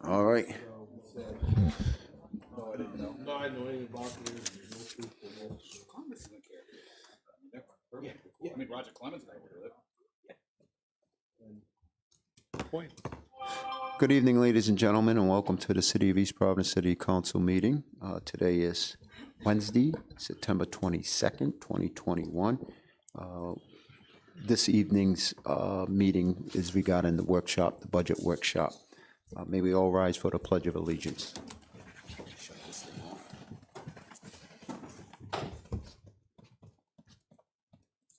All right. No, I didn't know. No, I know anything about it. No food for most. Clemens doesn't care. They're perfect. I mean, Roger Clemens got away with it. Point. Good evening, ladies and gentlemen, and welcome to the City of East Providence City Council meeting. Today is Wednesday, September 22nd, 2021. This evening's meeting is regarding the workshop, the budget workshop. May we all rise for the Pledge of Allegiance.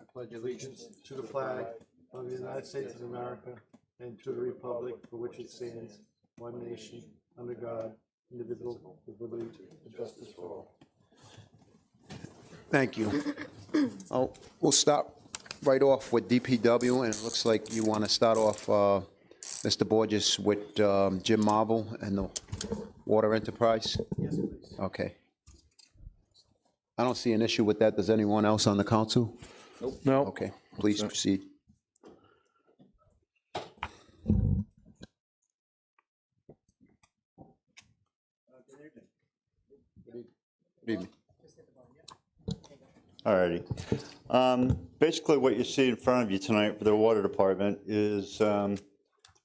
I pledge allegiance to the flag of the United States of America and to the republic for which it stands, one nation, under God, indivisible, with liberty and justice for all. Thank you. We'll start right off with DPW, and it looks like you want to start off, Mr. Borges, with Jim Marvel and the Water Enterprise? Yes, please. Okay. I don't see an issue with that. Does anyone else on the council? No. Okay, please proceed. Good evening. Alrighty. Basically, what you see in front of you tonight for the water department is the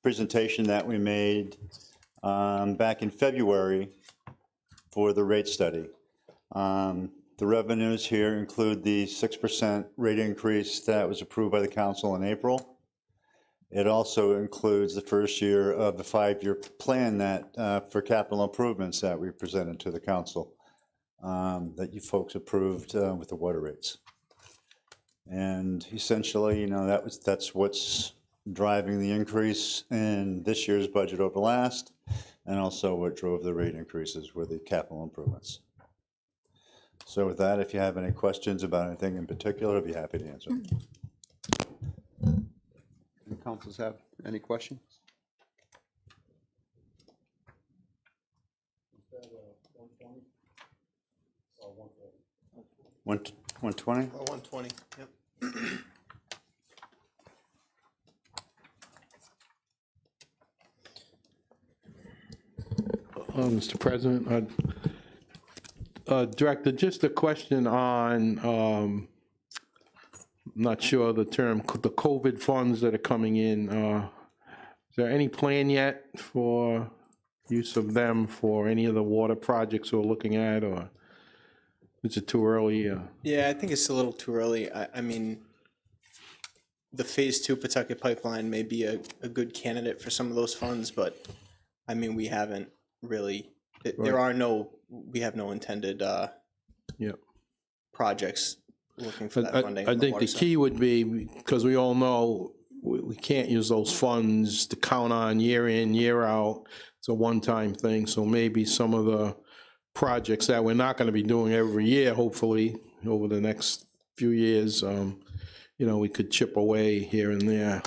presentation that we made back in February for the rate study. The revenues here include the 6% rate increase that was approved by the council in April. It also includes the first year of the 5-year plan that for capital improvements that we presented to the council that you folks approved with the water rates. And essentially, you know, that's what's driving the increase in this year's budget over last, and also what drove the rate increases were the capital improvements. So with that, if you have any questions about anything in particular, I'd be happy to answer. Any councils have any questions? One 120? 120, yep. Mr. President, Director, just a question on, I'm not sure the term, the COVID funds that are coming in. Is there any plan yet for use of them for any of the water projects we're looking at, or is it too early? Yeah, I think it's a little too early. I mean, the Phase 2 Pawtucket Pipeline may be a good candidate for some of those funds, but I mean, we haven't really, we have no intended projects looking for that funding. I think the key would be, because we all know we can't use those funds to count on year in, year out. It's a one-time thing, so maybe some of the projects that we're not going to be doing every year, hopefully, over the next few years, you know, we could chip away here and there.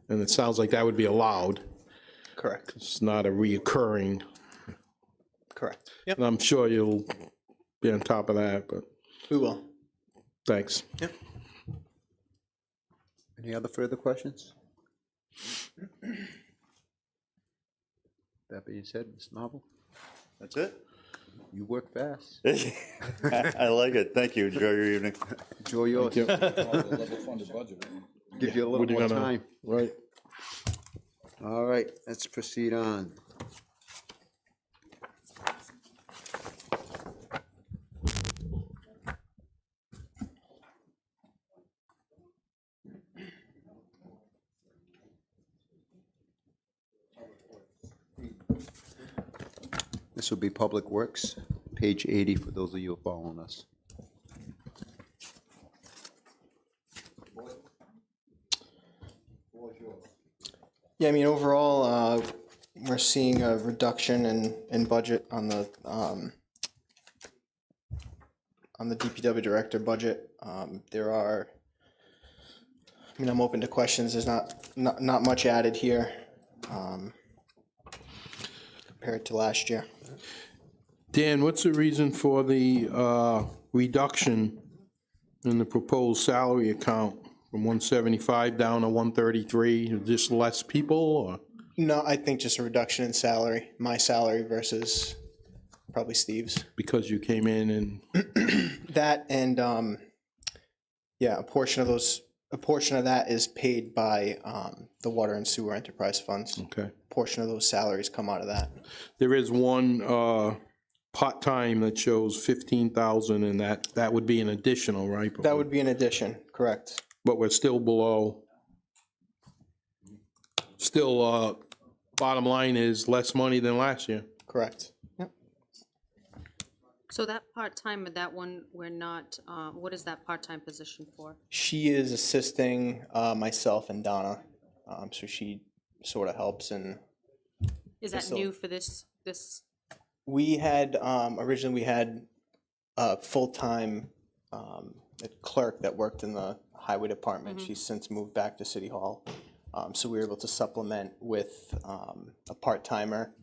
And it sounds like that would be allowed. Correct. It's not a reoccurring. Correct. Yep. And I'm sure you'll be on top of that, but We will. thanks. Yep. Any other further questions? That being said, Ms. Marvel, That's it? you work fast. I like it. Thank you. Enjoy your evening. Enjoy yours. Thank you. Level funded budget. Give you a little What are you more gonna- time. Right. All right, let's proceed on. This will be Public Works, page 80 for those of you following us. Yeah, I mean, overall, we're seeing a reduction in budget on the DPW director budget. There are, I mean, I'm open to questions. There's not much added here compared to last year. Dan, what's the reason for the reduction in the proposed salary account from 175 down to 133? Just less people, or? No, I think just a reduction in salary, my salary versus probably Steve's. Because you came in and, That and, yeah, a portion of that is paid by the water and sewer enterprise funds. okay. Portion of those salaries come out of that. There is one part-time that shows 15,000, and that would be an additional, right? That would be an addition, correct? But we're still below. Still, bottom line is less money than last year. Correct. Yep. So that part-time, that one, we're not, what is that part-time position for? She is assisting myself and Donna, so she sort of helps. And Is that So- new for this? we had originally we had a full-time clerk that worked in the highway department. She's since moved back to City Hall, so we were able to supplement with a part-timer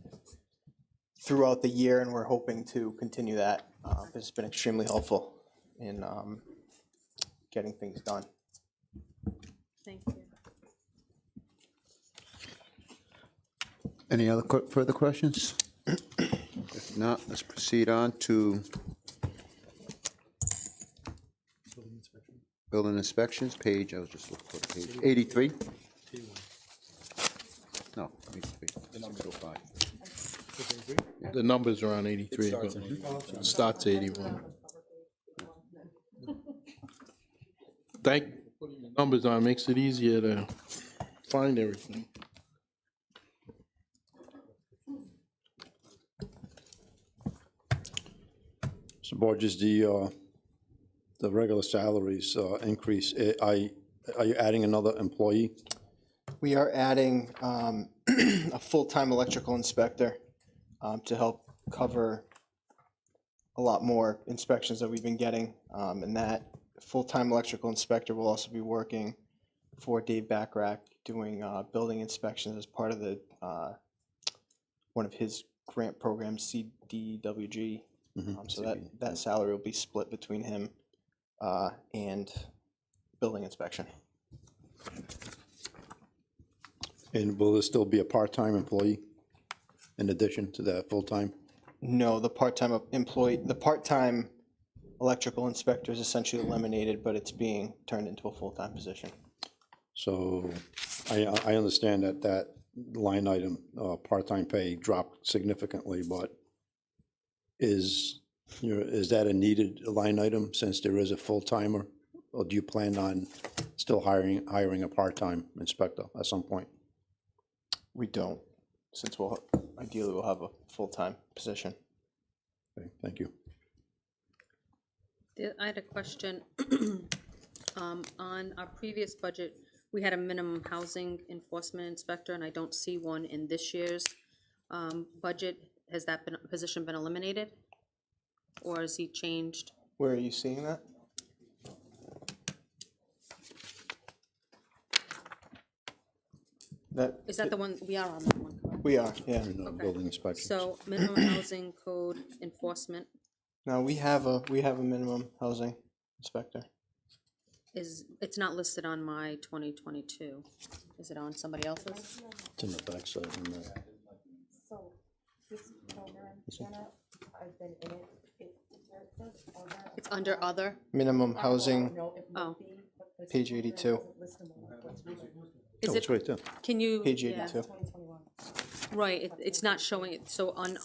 throughout the year, and we're hoping to continue that. It's been extremely helpful in getting things done. Thank you. Any other further questions? If not, let's proceed on to building inspections, page, I was just looking for the page, 83? No, 83. The number 05. The numbers are on 83, but it starts 81. Thank you for putting the numbers on, makes it easier to find everything. So Borges, the regular salaries increase, are you adding another employee? We are adding a full-time electrical inspector to help cover a lot more inspections that we've been getting. And that full-time electrical inspector will also be working for Dave Backrack, doing building inspections as part of the one of his grant programs, CDWG. So that salary will be split between him and building inspection. And will there still be a part-time employee in addition to that full-time? No, the part-time electrical inspector is essentially eliminated, but it's being turned into a full-time position. So I understand that line item, part-time pay dropped significantly, but is that a needed line item since there is a full-timer? Or do you plan on still hiring a part-time inspector at some point? We don't, since ideally we'll have a full-time position. Okay, thank you. I had a question. On our previous budget, we had a minimum housing enforcement inspector, and I don't see one in this year's budget. Has that position been eliminated? Or has he changed? Where are you seeing that? Is that the one, we are on that one, correct? We are, yeah. Building inspection. So minimum housing code enforcement No, we have a minimum housing inspector. it's not listed on my 2022. Is it on somebody else's? It's in the backside. So this program, Jenna, I've been in it, it says other. It's under other? Minimum housing, No, it Oh. would be, but this page program 82. doesn't list them all. Is Oh, it, it's right there. can you? Page yeah. 82. 2021. Right, it's not showing it, so on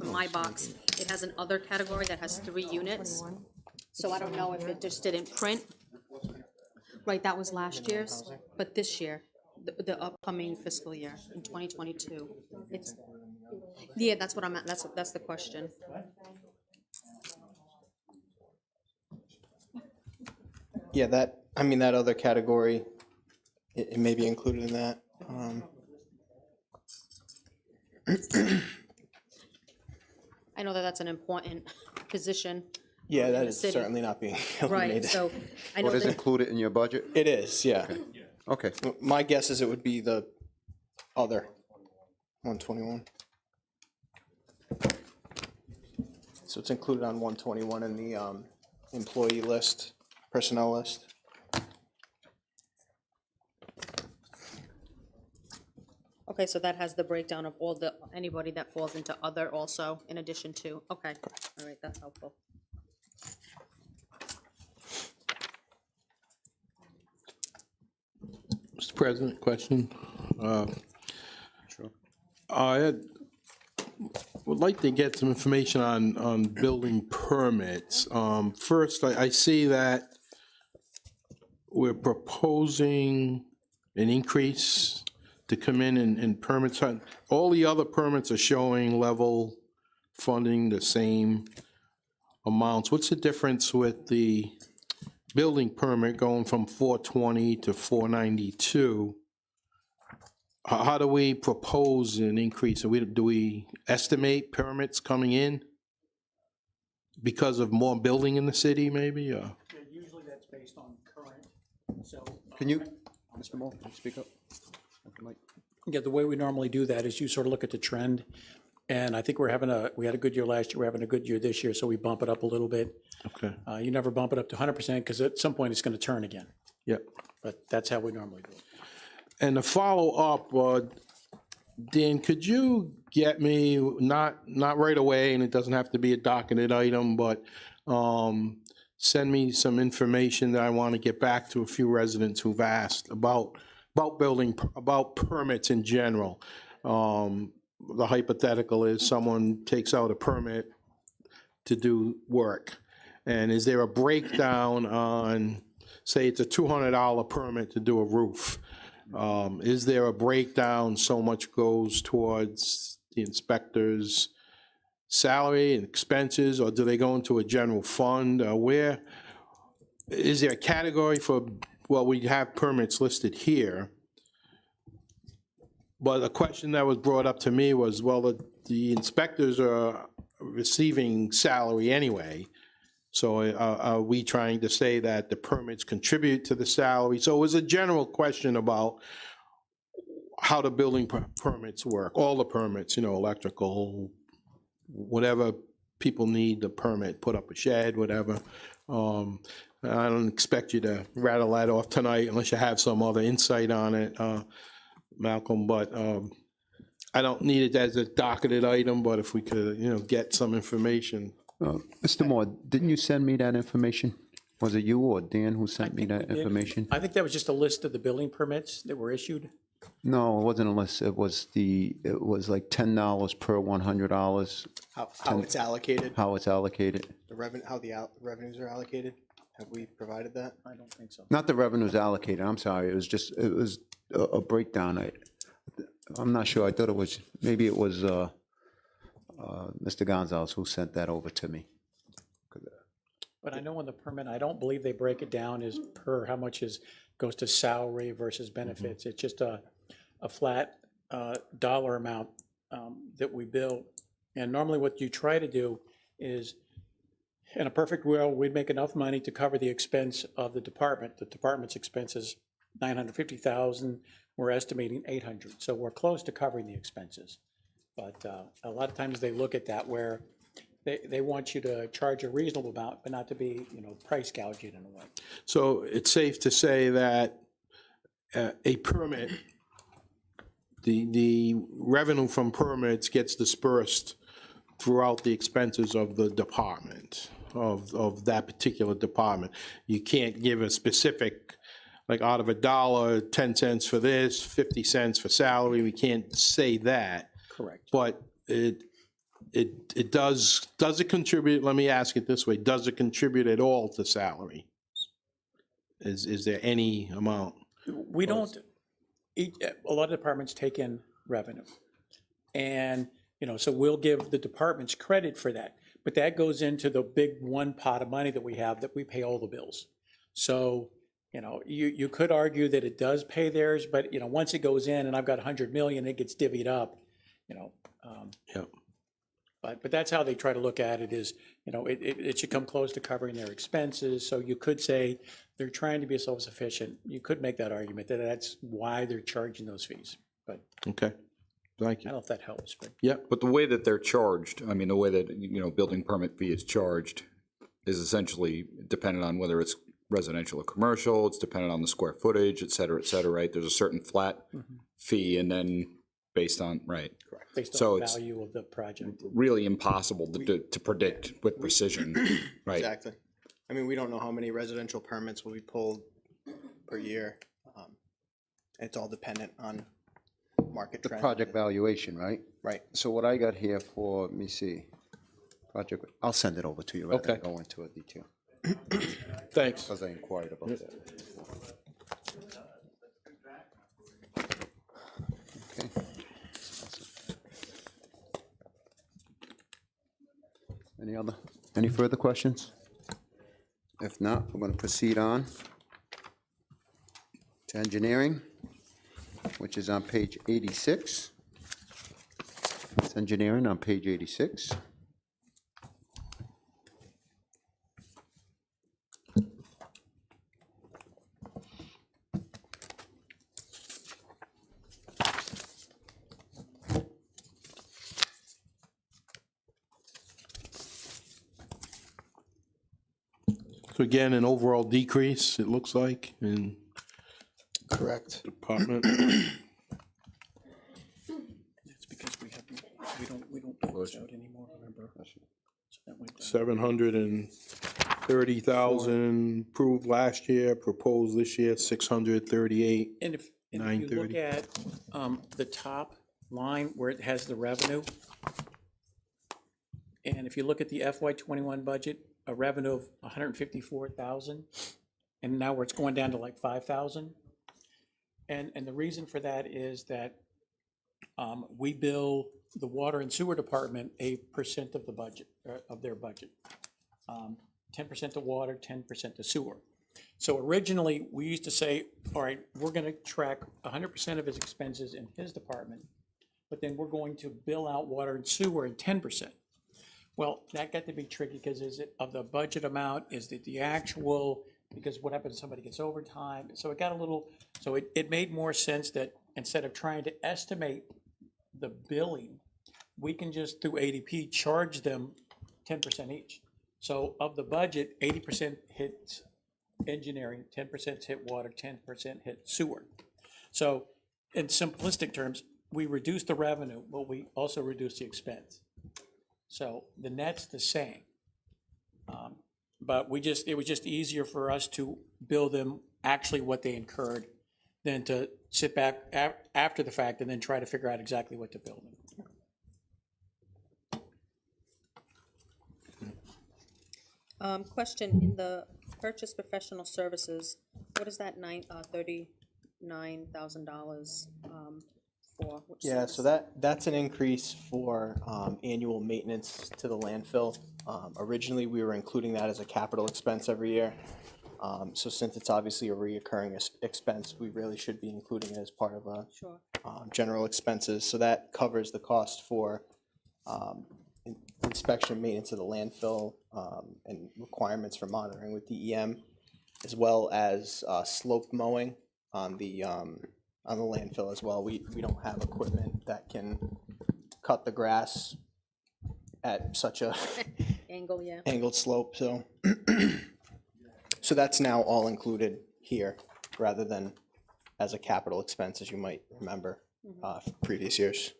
my box, it has an other category that has 3 units. So I don't know if it just didn't print. Right, that was last year's, but this year, the upcoming fiscal year, in 2022. It's, yeah, that's what I'm at, that's the question. Yeah, that other category, it may be included in that. I know that that's an important position. Yeah, that the is city. certainly not being Right, eliminated. so I know What is that, included in your budget? It is, yeah. Okay, My guess is it would be the other 121. So it's included on 121 in the employee list, personnel list. Okay, so that has the breakdown of all the, anybody that falls into other also, in addition to, okay, all right, that's helpful. Mr. President, question? Sure. Would like to get some information on building permits. First, I see that we're proposing an increase to come in permits. All the other permits are showing level funding, the same amounts. What's the difference with the building permit going from 420 to 492? How do we propose an increase? Do we estimate permits coming in because of more building in the city, maybe? Usually that's based on current, so. Can you, Mr. Moore, can you speak up? Mike? Yeah, the way we normally do that is you sort of look at the trend, and I think we had a good year last year, we're having a good year this year, so we bump it up a little bit. Okay, You never bump it up to 100% because at some point it's going to turn again, yep. but that's how we normally do it. And to follow up, Dan, could you get me, not right away, and it doesn't have to be a docketed item, but send me some information that I want to get back to a few residents who've asked about permits in general. The hypothetical is someone takes out a permit to do work, and is there a breakdown on, say it's a $200 permit to do a roof? Is there a breakdown, so much goes towards the inspector's salary and expenses, or do they go into a general fund? Where, is there a category for, well, we have permits listed here, but a question that was brought up to me was, well, the inspectors are receiving salary anyway, so are we trying to say that the permits contribute to the salary? So it was a general question about how the building permits work, all the permits, electrical, whatever people need the permit, put up a shed, whatever. I don't expect you to rattle that off tonight unless you have some other insight on it, Malcolm, but I don't need it as a docketed item, but if we could, get some information. Mr. Moore, didn't you send me that information? Was it you or Dan who sent me that information? I think that was just a list of the building permits that were issued. No, it wasn't a list. It was like $10 per $100, How it's allocated, how it's allocated. how the revenues are allocated? Have we provided that? I don't think so. Not the revenues allocated, I'm sorry. It was a breakdown. I'm not sure. I thought maybe it was Mr. Gonzalez who sent that over to me. But I know on the permit, I don't believe they break it down as per how much goes to salary versus benefits. It's just a flat dollar amount that we bill. And normally what you try to do is, in a perfect world, we'd make enough money to cover the expense of the department. The department's expense is $950,000. We're estimating $800,000. So we're close to covering the expenses. But a lot of times they look at that where they want you to charge a reasonable amount, but not to be, price gouging in a way. So it's safe to say that a permit, the revenue from permits gets dispersed throughout the expenses of the department, of that particular department. You can't give a specific, like out of $1, 10 cents for this, 50 cents for salary. We can't say that. Correct. But it does it contribute, let me ask it this way, does it contribute at all to salary? Is there any amount? We don't, a lot of departments take in revenue. And, so we'll give the departments credit for that. But that goes into the big one pot of money that we have that we pay all the bills. So, you could argue that it does pay theirs, but, once it goes in and I've got 100 million, it gets divvied up, Yeah. But that's how they try to look at it is, it should come close to covering their expenses. So you could say they're trying to be self-sufficient. You could make that argument that that's why they're charging those fees. But Okay, thank I don't you. know if that helps, but. Yeah, But the way that they're charged, I mean, the way that, building permit fee is charged is essentially dependent on whether it's residential or commercial, it's dependent on the square footage, et cetera, right? There's a certain flat fee, and then based on, right. Based So on the it's- value of the project. Really impossible to predict with precision, right? Exactly. I mean, we don't know how many residential permits will be pulled per year. It's all dependent on market The trend. project valuation, right? Right. So what I got here for, let me see, project, I'll send it over to you rather than Okay. go into a detail, Thanks. because I inquired about that. Okay. Any further questions? If not, we're going to proceed on to engineering, which is on page 86. It's engineering on page 86. So again, an overall decrease, it looks like, in Correct. department. That's because we don't do this out anymore, remember? So that went down. 730,000 approved last year, proposed this year, 638. And if you look 930. at the top line where it has the revenue, and if you look at the FY '21 budget, a revenue of 154,000, and now where it's going down to like 5,000. And the reason for that is that we bill the water and sewer department a percent of the budget, of their budget. 10% to water, 10% to sewer. So originally, we used to say, all right, we're gonna track 100% of his expenses in his department, but then we're going to bill out water and sewer at 10%. Well, that got to be tricky, because is it of the budget amount, is it the actual, because what happens if somebody gets overtime? So it got a little, so it made more sense that instead of trying to estimate the billing, we can just through ADP charge them 10% each. So of the budget, 80% hits engineering, 10% hit water, 10% hit sewer. So in simplistic terms, we reduce the revenue, but we also reduce the expense. So the net's the same. But it was just easier for us to bill them actually what they incurred than to sit back after the fact and then try to figure out exactly what to bill them. Question, in the purchase professional services, what is that $39,000 for? Which Yeah, service? so that's an increase for annual maintenance to the landfill. Originally, we were including that as a capital expense every year. So since it's obviously a reoccurring expense, we really should be including it as part of Sure. general expenses. So that covers the cost for inspection, maintenance of the landfill, and requirements for monitoring with DEM, as well as slope mowing on the landfill as well. We don't have equipment that can cut the grass at such a Angle, yeah. angled slope, so. So that's now all included here, rather than as a capital expense, as you might remember, from previous years.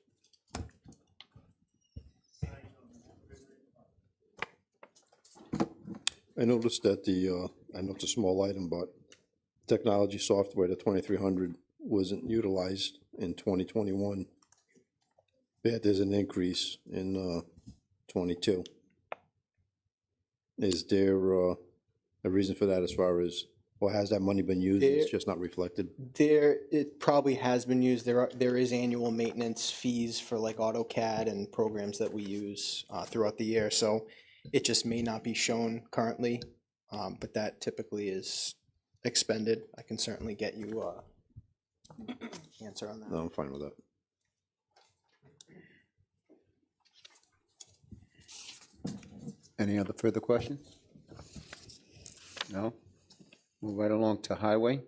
I noticed that I know it's a small item, but technology software, the 2300 wasn't utilized in 2021. But there's an increase in 22. Is there a reason for that as far as, or has that money been used? It's just not reflected? It probably has been used. There is annual maintenance fees for like AutoCAD and programs that we use throughout the year, so it just may not be shown currently, but that typically is expended. I can certainly get you answer on that. No, I'm fine with that. Any other further questions? No? Move right along to highway.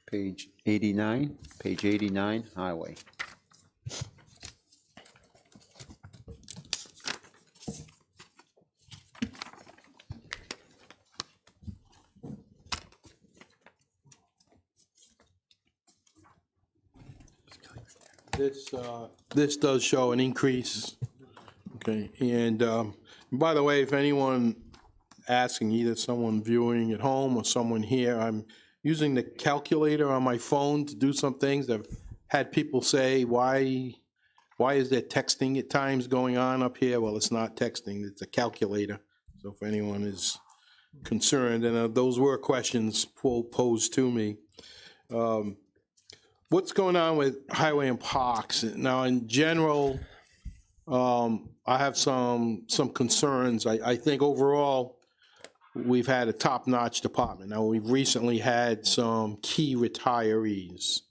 Page 89, highway. This does show an increase. Okay, and by the way, if anyone asking, either someone viewing at home or someone here, I'm using the calculator on my phone to do some things. I've had people say, why is there texting at times going on up here? Well, it's not texting, it's a calculator. So if anyone is concerned, and those were questions posed to me. What's going on with highway and parks? Now, in general, I have some concerns. I think overall, we've had a top-notch department. Now, we've recently had some key retirees.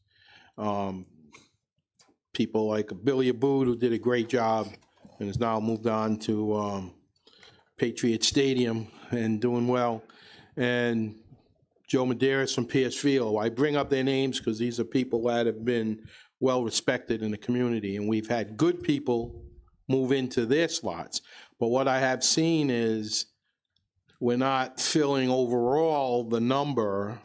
People like Billy Aboud, who did a great job and has now moved on to Patriot Stadium and doing well. And Joe Medeiros from Pierce Field. I bring up their names because these are people that have been well-respected in the community, and we've had good people move into their slots. But what I have seen is we're not filling overall the number,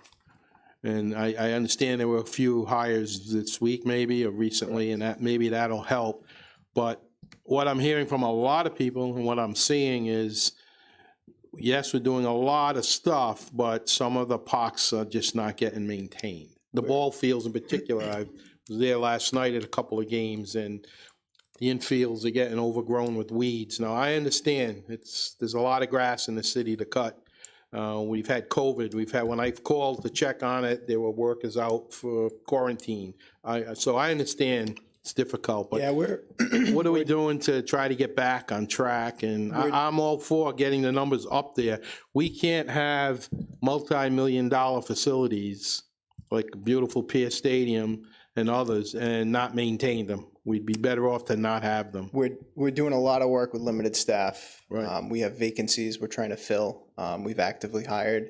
and I understand there were a few hires this week maybe or recently, and that maybe that'll help. But what I'm hearing from a lot of people and what I'm seeing is, yes, we're doing a lot of stuff, but some of the parks are just not getting maintained. The ball fields in particular, I was there last night at a couple of games, and the infields are getting overgrown with weeds. Now, I understand there's a lot of grass in the city to cut. We've had COVID. When I called to check on it, there were workers out for quarantine. So I understand it's difficult, but Yeah, what are we doing to try to get back on track? And I'm all for getting the numbers up there. We can't have multi-million-dollar facilities like beautiful Pierce Stadium and others and not maintain them. We'd be better off to not have them. We're doing a lot of work with limited staff. Right. We have vacancies we're trying to fill. We've actively hired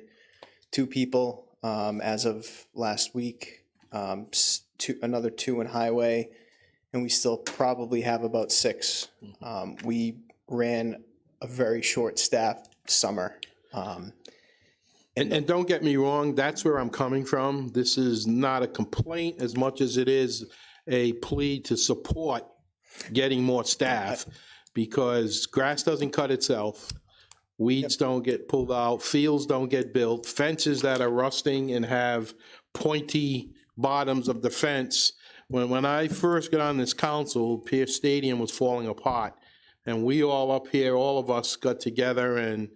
2 people as of last week, another 2 in highway, and we still probably have about 6. We ran a very short staff summer. And don't get me wrong, that's where I'm coming from. This is not a complaint as much as it is a plea to support getting more staff, because grass doesn't cut itself, weeds don't get pulled out, fields don't get built, fences that are rusting and have pointy bottoms of the fence. When I first got on this council, Pierce Stadium was falling apart, and we all up here, all of us got together and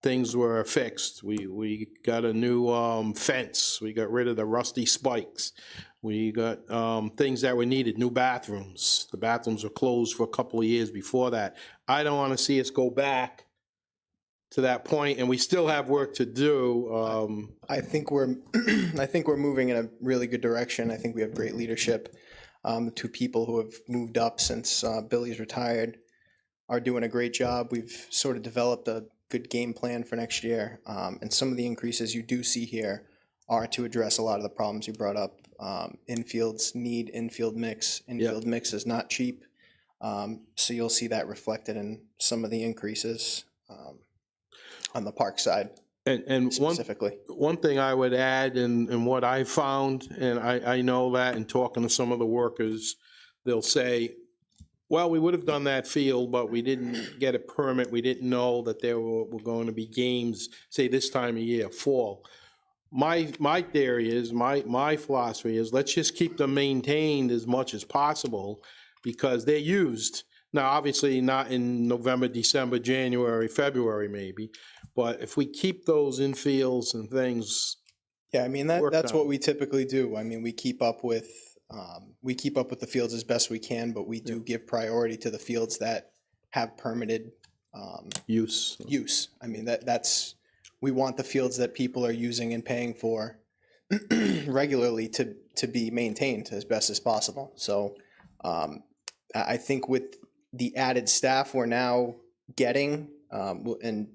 things were fixed. We got a new fence. We got rid of the rusty spikes. We got things that were needed, new bathrooms. The bathrooms were closed for a couple of years before that. I don't want to see us go back to that point, and we still have work to do. I think we're moving in a really good direction. I think we have great leadership. The 2 people who have moved up since Billy's retired are doing a great job. We've sort of developed a good game plan for next year. And some of the increases you do see here are to address a lot of the problems you brought up. Infields need infield mix. Infield mix is not cheap. So you'll see that reflected in some of the increases on the park side. And specifically. one thing I would add, and what I found, and I know that in talking to some of the workers, they'll say, well, we would have done that field, but we didn't get a permit. We didn't know that there were going to be games, say this time of year, fall. My theory is, my philosophy is, let's just keep them maintained as much as possible, because they're used. Now, obviously not in November, December, January, February maybe, but if we keep those infields and things. Yeah, I mean, that's what we typically do. I mean, we keep up with the fields as best we can, but we do give priority to the fields that have permitted Use. I mean, that's, we want the fields that people are using and paying for regularly to be maintained as best as possible. So I think with the added staff we're now getting, and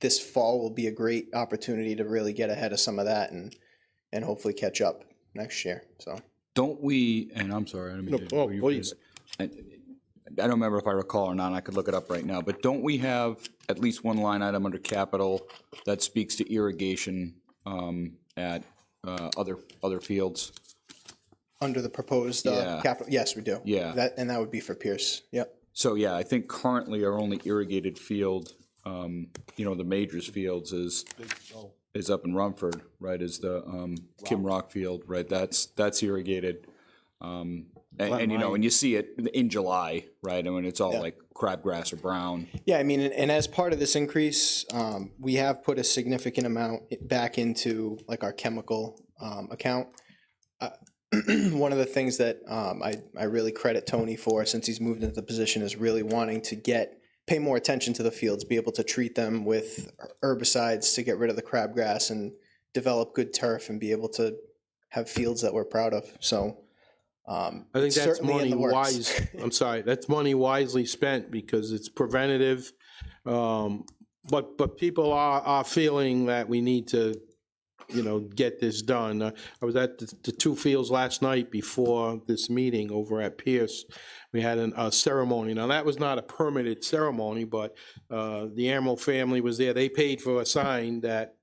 this fall will be a great opportunity to really get ahead of some of that and hopefully catch up next year. So Don't we, and I'm sorry, I don't mean to. No, please. I don't remember if I recall or not, I could look it up right now, but don't we have at least one line item under capital that speaks to irrigation at other fields? Under the proposed Yeah. capital, yes, we do. Yeah. And that would be for Pierce, yep. So, yeah, I think currently our only irrigated field, the Majors Fields is up in Rumford, right, is the Kim Rock Field, right, that's irrigated. And you see it in July, right, I mean, it's all like crabgrass or brown. Yeah, I mean, and as part of this increase, we have put a significant amount back into like our chemical account. One of the things that I really credit Tony for since he's moved into the position is really wanting to pay more attention to the fields, be able to treat them with herbicides to get rid of the crabgrass and develop good turf and be able to have fields that we're proud of. So I think that's certainly in money the works. wise, I'm sorry, that's money wisely spent because it's preventative. But people are feeling that we need to, get this done. I was at the two fields last night before this meeting over at Pierce. We had a ceremony. Now, that was not a permitted ceremony, but the Emerald family was there. They paid for a sign that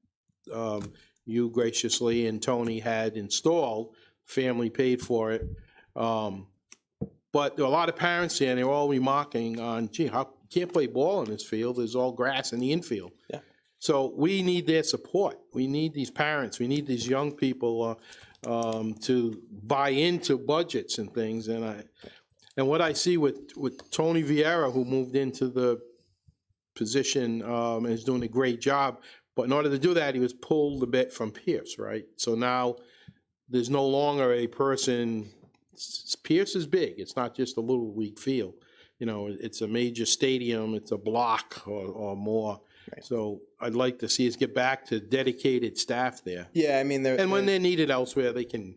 you graciously and Tony had installed. Family paid for it. But there were a lot of parents there, and they were all remarking on, gee, how can't play ball in this field? There's all grass in the infield. Yeah. So we need their support. We need these parents. We need these young people to buy into budgets and things. And what I see with Tony Vieira, who moved into the position and is doing a great job, but in order to do that, he was pulled a bit from Pierce, right? So now there's no longer a person. Pierce is big. It's not just a little league field. It's a major stadium. It's a block or more. Right. So I'd like to see us get back to dedicated staff there. Yeah, I mean, and when they're needed elsewhere, they can,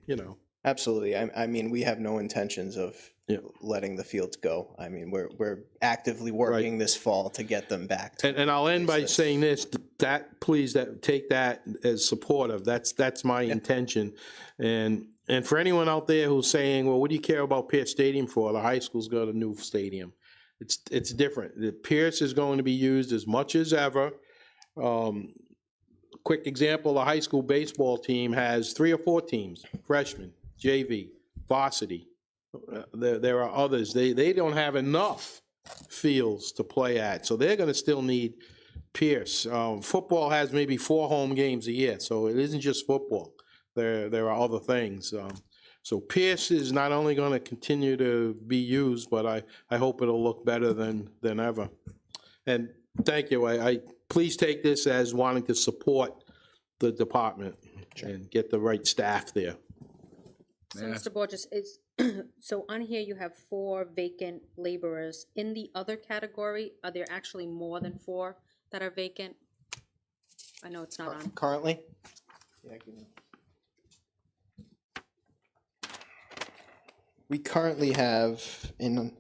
Absolutely. I mean, we have no intentions of letting the fields go. I mean, we're actively working this fall to get them back. And I'll end by saying this: please take that as supportive. That's my intention. And for anyone out there who's saying, well, what do you care about Pierce Stadium for? The high school's got a new stadium. It's different. The Pierce is going to be used as much as ever. Quick example, the high school baseball team has 3 or 4 teams, freshmen, JV, varsity. There are others. They don't have enough fields to play at, so they're going to still need Pierce. Football has maybe 4 home games a year, so it isn't just football. There are other things. So Pierce is not only going to continue to be used, but I hope it'll look better than ever. And thank you. I please take this as wanting to support the department and get the right staff there. So, Mr. Borges, so on here you have 4 vacant laborers. In the other category, are there actually more than 4 that are vacant? I know it's not on. Currently? Yeah, we currently have in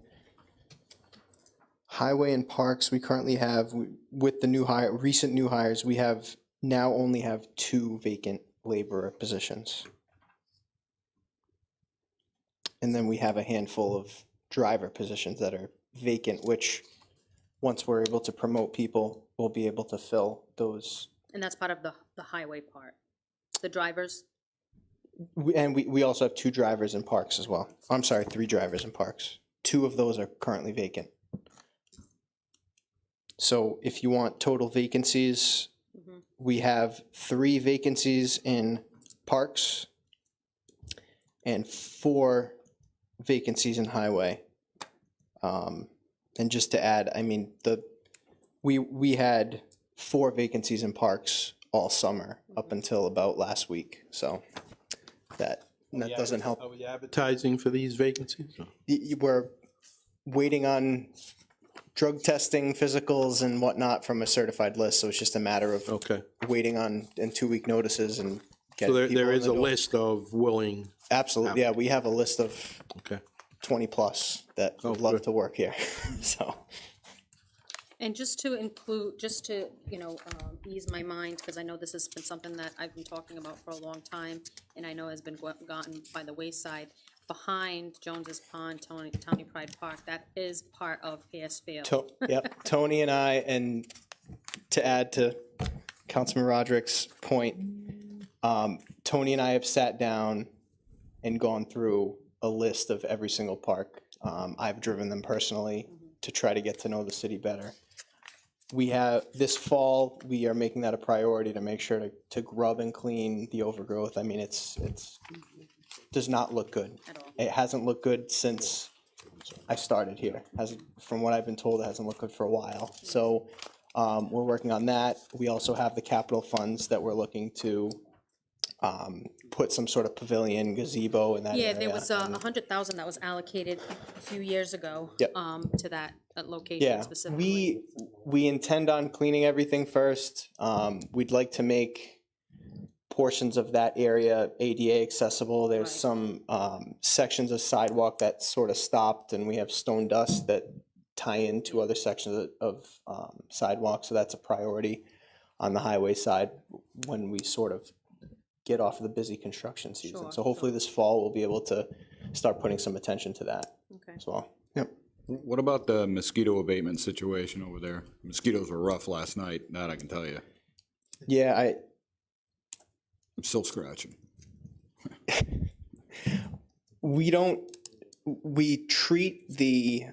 highway and parks, we currently have, with the recent new hires, we only have 2 vacant laborer positions. And then we have a handful of driver positions that are vacant, which once we're able to promote people, we'll be able to fill those. And that's part of the highway part, the drivers? We also have 2 drivers in parks as well. I'm sorry, 3 drivers in parks. 2 of those are currently vacant. So if you want total vacancies, we have 3 vacancies in parks and 4 vacancies in highway. And just to add, I mean, we had 4 vacancies in parks all summer up until about last week. So that doesn't help. Are we advertising for these vacancies? We're waiting on drug testing, physicals, and whatnot from a certified list. So it's just a matter of waiting on in 2-week notices and getting So people there in is the a door. list of willing. Absolutely, yeah. We have a list of 20 plus that would love to work here. So. And just to include, ease my mind, because I know this has been something that I've been talking about for a long time, and I know has been gotten by the wayside. Behind Jones's Pond, Tony Pride Park, that is part of Pierce Field. Yep, Tony and I, and to add to Councilman Roderick's point, Tony and I have sat down and gone through a list of every single park. I've driven them personally to try to get to know the city better. We have, this fall, we are making that a priority to make sure to grub and clean the overgrowth. I mean, it's does not look good. At all. It hasn't looked good since I started here. From what I've been told, it hasn't looked good for a while. So we're working on that. We also have the capital funds that we're looking to put some sort of pavilion gazebo in that area. Yeah, there was 100,000 that was allocated a few years ago. Yep. To that location Yeah, specifically. we intend on cleaning everything first. We'd like to make portions of that area ADA accessible. There's Right. some sections of sidewalk that sort of stopped, and we have stone dust that tie into other sections of sidewalk, so that's a priority on the highway side when we sort of get off of the busy construction season. Sure, So hopefully this fall, we'll be able to start putting some attention to that Okay. as well. Yep. What about the mosquito abatement situation over there? Mosquitoes were rough last night, that I can tell you. Yeah, I'm still scratching. we treat the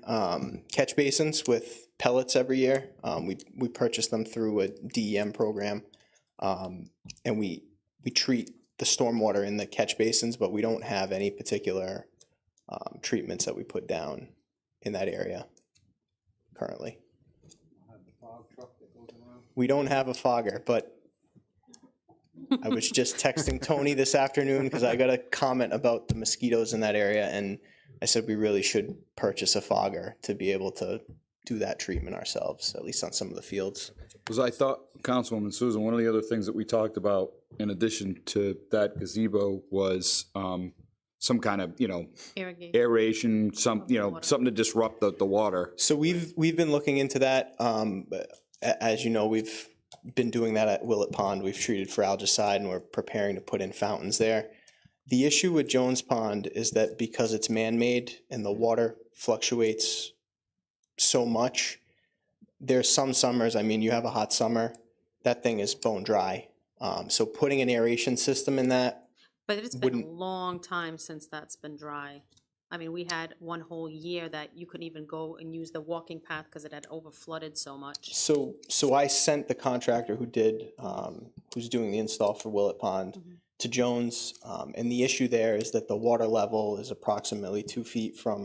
catch basins with pellets every year. We purchase them through a DEM program, and we treat the stormwater in the catch basins, but we don't have any particular treatments that we put down in that area currently. We don't have a fogger, but I was just texting Tony this afternoon because I got a comment about the mosquitoes in that area, and I said we really should purchase a fogger to be able to do that treatment ourselves, at least on some of the fields. Because I thought, Councilwoman Susan, one of the other things that we talked about in addition to that gazebo was some kind of, Irrigation. aeration, something to disrupt the water. So we've been looking into that. As you know, we've been doing that at Willett Pond. We've treated for algicide, and we're preparing to put in fountains there. The issue with Jones Pond is that because it's man-made and the water fluctuates so much, there's some summers, I mean, you have a hot summer, that thing is bone dry. So putting an aeration system in that, But it's been wouldn't- a long time since that's been dry. I mean, we had one whole year that you couldn't even go and use the walking path because it had over flooded so much. so I sent the contractor who did, who's doing the install for Willett Pond to Jones, and the issue there is that the water level is approximately 2 feet from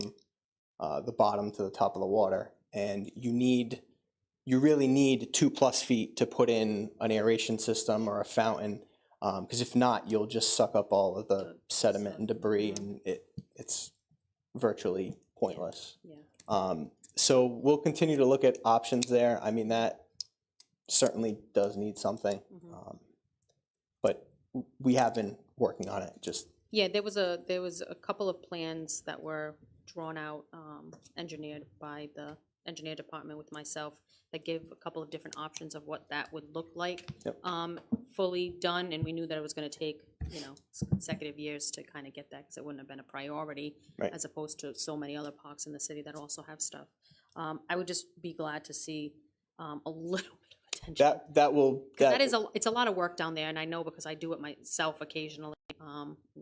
the bottom to the top of the water, and you really need 2+ feet to put in an aeration system or a fountain, because if not, you'll just suck up all of the sediment and debris, and it's virtually pointless. Yeah. So we'll continue to look at options there. I mean, that certainly does need something, but we have been working on it. Just Yeah, there was a couple of plans that were drawn out, engineered by the engineer department with myself, that gave a couple of different options of what that would look like. Yep. Fully done, and we knew that it was gonna take, consecutive years to kind of get that, because it wouldn't have been a priority, Right. as opposed to so many other parks in the city that also have stuff. I would just be glad to see a little bit of attention. that will. 'Cause that is it's a lot of work down there, and I know because I do it myself occasionally.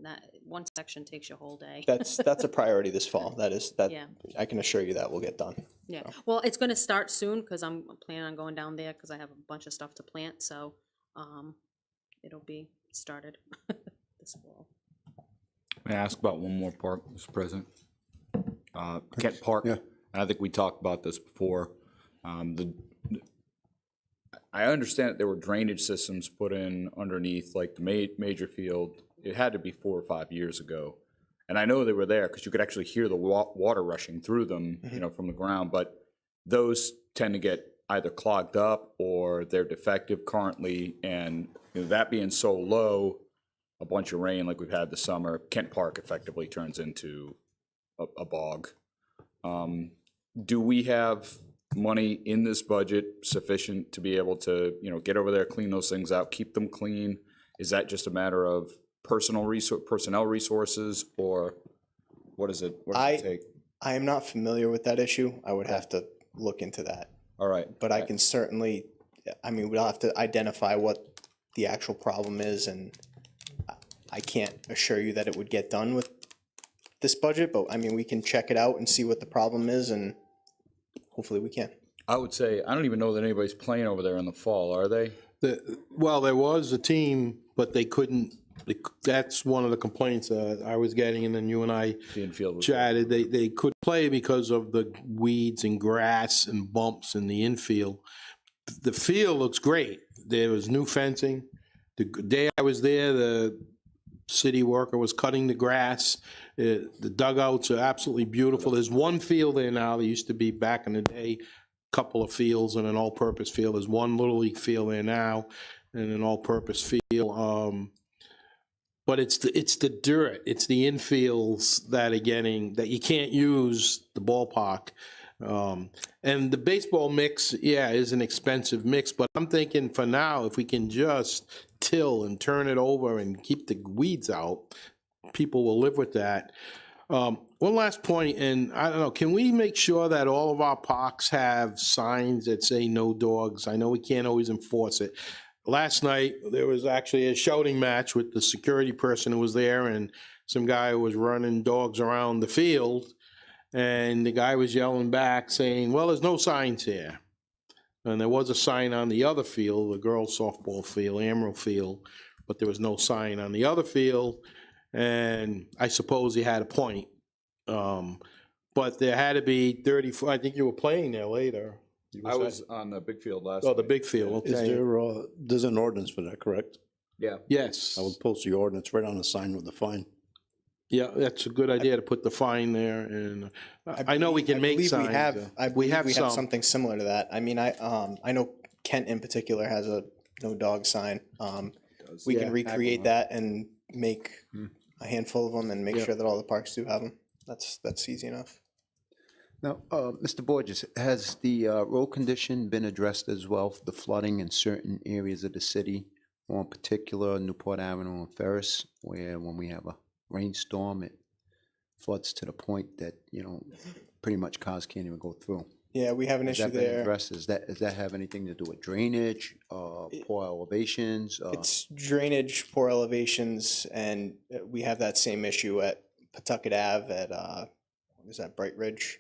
That one section takes your whole day. That's a priority this fall. That Yeah. I can assure you that will get done. Yeah, well, it's gonna start soon, because I'm planning on going down there, because I have a bunch of stuff to plant, so, it'll be started this fall. May I ask about one more park, Mr. President? Kent Park. Yeah. And I think we talked about this before. I understand that there were drainage systems put in underneath, like the major field. It had to be 4 or 5 years ago. And I know they were there because you could actually hear the water rushing through them, from the ground. But those tend to get either clogged up or they're defective currently. And that being so low, a bunch of rain like we've had this summer, Kent Park effectively turns into a bog. Do we have money in this budget sufficient to be able to, get over there, clean those things out, keep them clean? Is that just a matter of personnel resources, or what does it take? I am not familiar with that issue. I would have to look into that. All right. But I can certainly, I mean, we'll have to identify what the actual problem is, and I can't assure you that it would get done with this budget, but I mean, we can check it out and see what the problem is, and hopefully we can. I would say, I don't even know that anybody's playing over there in the fall, are they? Well, there was a team, but they couldn't, that's one of the complaints I was getting, and then you and I The infield was. chatted. They couldn't play because of the weeds and grass and bumps in the infield. The field looks great. There was new fencing. The day I was there, the city worker was cutting the grass. The dugouts are absolutely beautiful. There's one field there now. There used to be back in the day, couple of fields and an all-purpose field. There's one Little League field there now and an all-purpose field. But it's the dirt, it's the infields that are getting, that you can't use the ballpark. And the baseball mix, yeah, is an expensive mix, but I'm thinking for now, if we can just till and turn it over and keep the weeds out, people will live with that. One last point, and I don't know, can we make sure that all of our parks have signs that say no dogs? I know we can't always enforce it. Last night, there was actually a shouting match with the security person who was there, and some guy who was running dogs around the field, and the guy was yelling back saying, well, there's no signs here. And there was a sign on the other field, the girls' softball field, Amarillo Field, but there was no sign on the other field, and I suppose he had a point. But there had to be 30, I think you were playing there later. I was on the big field last. Oh, the night. big field, Is okay. there's an ordinance for that, correct? Yeah. Yes. I would post the ordinance right on the sign with the fine. Yeah, that's a good idea to put the fine there, and I know we can make believe signs. I believe we have some. something similar to that. I mean, I know Kent in particular has a no dog sign. We Yeah. can recreate that and make a handful of them and make Yeah. sure that all the parks do have them. That's easy enough. Now, Mr. Borges, has the road condition been addressed as well, the flooding in certain areas of the city, or in particular Newport Avenue and Ferris, where when we have a rainstorm, it floods to the point that, pretty much cars can't even go through? Yeah, we have an Has issue that been there. addressed? Does that have anything to do with drainage, poor elevations? It's drainage, poor elevations, and we have that same issue at Pawtucket Ave at, what is that, Bright Ridge?